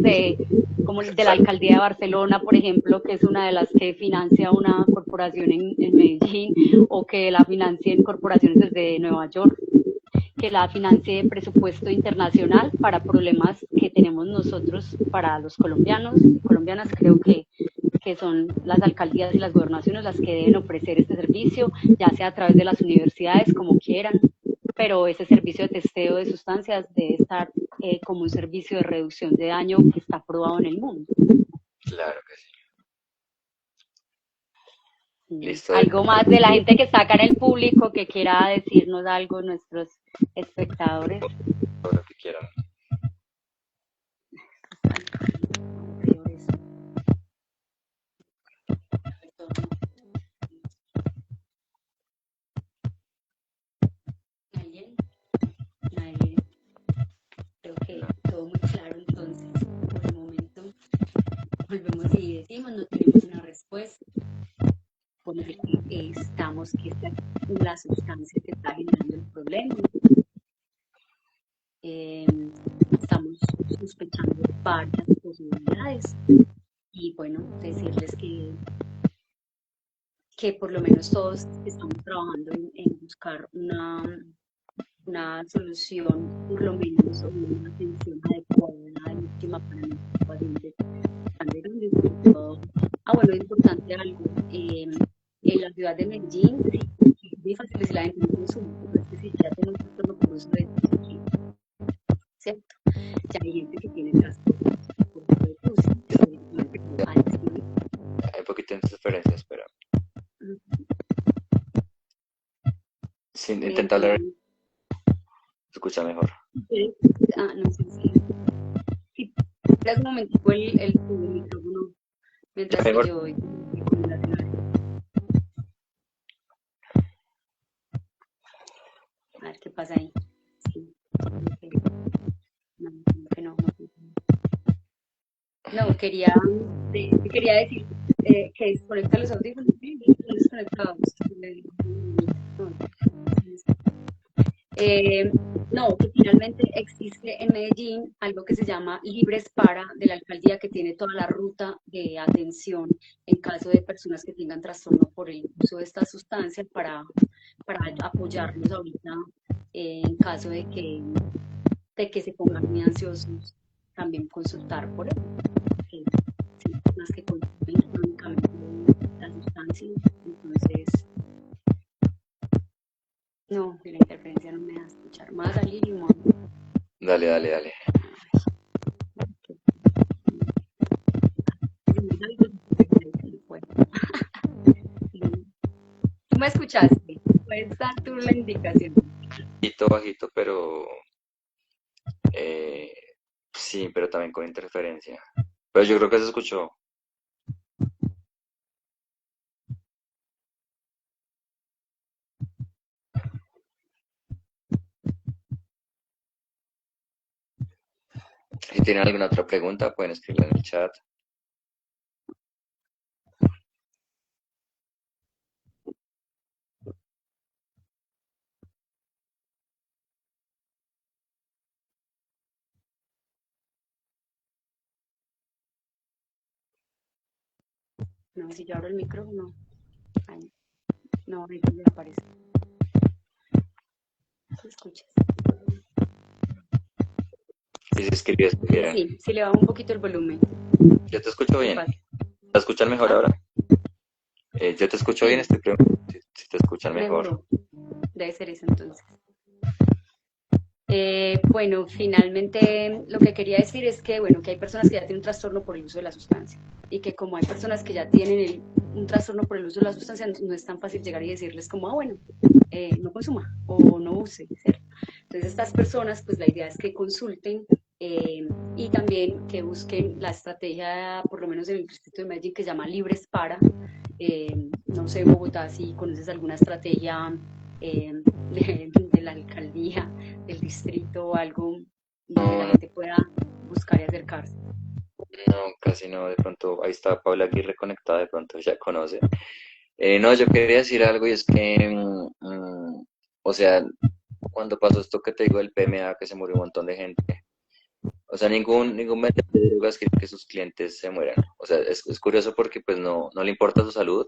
como el de la exacto. alcaldía de Barcelona, por ejemplo, que es una de las que financia una corporación en Medellín, o que la financien corporaciones desde Nueva York, que la financie presupuesto internacional para problemas que tenemos nosotros para los colombianos y colombianas. Creo que son las alcaldías y las gobernaciones las que deben ofrecer este servicio, ya sea a través de las universidades, como quieran, pero ese servicio de testeo de sustancias debe estar como un servicio de reducción de daño que está aprobado en el mundo. Claro que sí. Sí. Listo, Algo más de la gente que está acá en el público que quiera decirnos algo, nuestros espectadores. todo lo que quieran. ¿Alguien? Nadie. Creo que todo muy claro, entonces por el momento volvemos y decimos, no tenemos una respuesta, por el que estamos, que esta es la sustancia que está generando el problema. Eh, Estamos sospechando varias posibilidades, y bueno, decirles que por lo menos todos estamos trabajando en buscar una solución, por lo menos, o una atención adecuada y óptima para nuestros pacientes tan grandes, sobre todo. Bueno, es importante algo, en la ciudad de Medellín, sí, es muy fácil decir la gente no consume, pero es que si ya tenemos un trastorno por uso de aquí, ¿cierto? Ya hay gente que tiene trastornos por uso de Ya, hay un poquito de interferencia, espera. Sí, intenta hablar, se escucha mejor. No sé si esperas un momentico el micrófono Ya mientras que mejor. yo voy con recomendaciones. A ver qué pasa ahí. Sí, no, quería decir que desconecta los audífonos, sí, están desconectados. No, que finalmente existe en Medellín algo que se llama Libres Para, de la alcaldía, que tiene toda la ruta de atención en caso de personas que tengan trastorno por el uso de esta sustancia, para apoyarlos ahorita, en caso de que se pongan muy ansiosos, también consultar por él. Que sí, más que consumir únicamente la sustancia, entonces No, la interferencia no me da a escuchar más al limón. Dale, dale, dale. ¿Tú me escuchaste? Puedes dar tú la indicación. Bajito, bajito, pero eh, sí, pero también con interferencia. Pero yo creo que se escuchó. Si tienen alguna otra pregunta, pueden escribirla en el chat. No, si yo abro el micrófono, ay, no, ahí me aparece. ¿Se escucha? Y si escribes, escribieran. Sí, sí le bajo un poquito el volumen. Yo te escucho ¿Qué bien. pasa? ¿Te escuchan mejor ¿Ah? ahora? Yo te escucho bien, Sí, estoy preguntando si te escuchan mejor. mejoró. Debe ser eso entonces. Bueno, finalmente lo que quería decir es que, bueno, que hay personas que ya tienen un trastorno por el uso de la sustancia y que como hay personas que ya tienen un trastorno por el uso de la sustancia, no es tan fácil llegar y decirles como, ah, bueno, no consuma o no use, ¿cierto? Entonces estas personas, pues la idea es que consulten y también que busquen la estrategia, por lo menos en el distrito de Medellín, que se llama Libres para, no sé, Bogotá, si conoces alguna estrategia de la alcaldía, del distrito o algo donde la No, no, gente pueda buscar y acercarse. no, casi no. De pronto, ahí está Paula aquí reconectada, de pronto ya conoce. No, yo quería decir algo y es que, o sea, cuando pasó esto que te digo del PMA, que se murió un montón de gente, o sea, ningún vendedor de drogas quiere que sus clientes se mueran. O sea, es curioso porque pues no le importa su salud,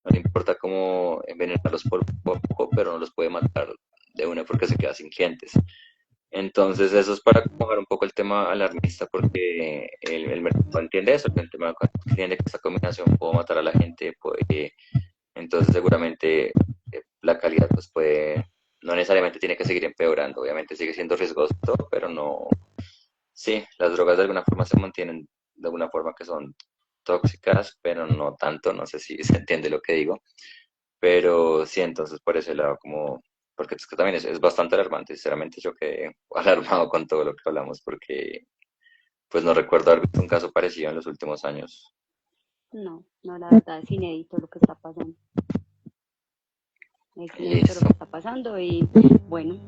no le importa cómo envenenarlos por poco, pero no los puede matar de una porque se queda sin clientes. Entonces, eso es para acomojar un poco el tema alarmista, porque el mercado entiende eso, el tema entiende que esta combinación puede matar a la gente, entonces seguramente la calidad pues puede, no necesariamente tiene que seguir empeorando, obviamente sigue siendo riesgoso, pero no, sí, las drogas de alguna forma se mantienen de alguna forma que son tóxicas, pero no tanto, no sé si se entiende lo que digo, pero sí, entonces por ese lado como, porque es que también es bastante alarmante, sinceramente yo quedé alarmado con todo lo que hablamos, porque pues no recuerdo haber visto un caso parecido en los últimos años. No, no, la verdad es inédito lo que está pasando. Es inédito lo Listo. que está pasando y bueno,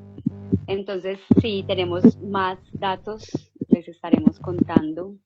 entonces si tenemos más datos, les estaremos contando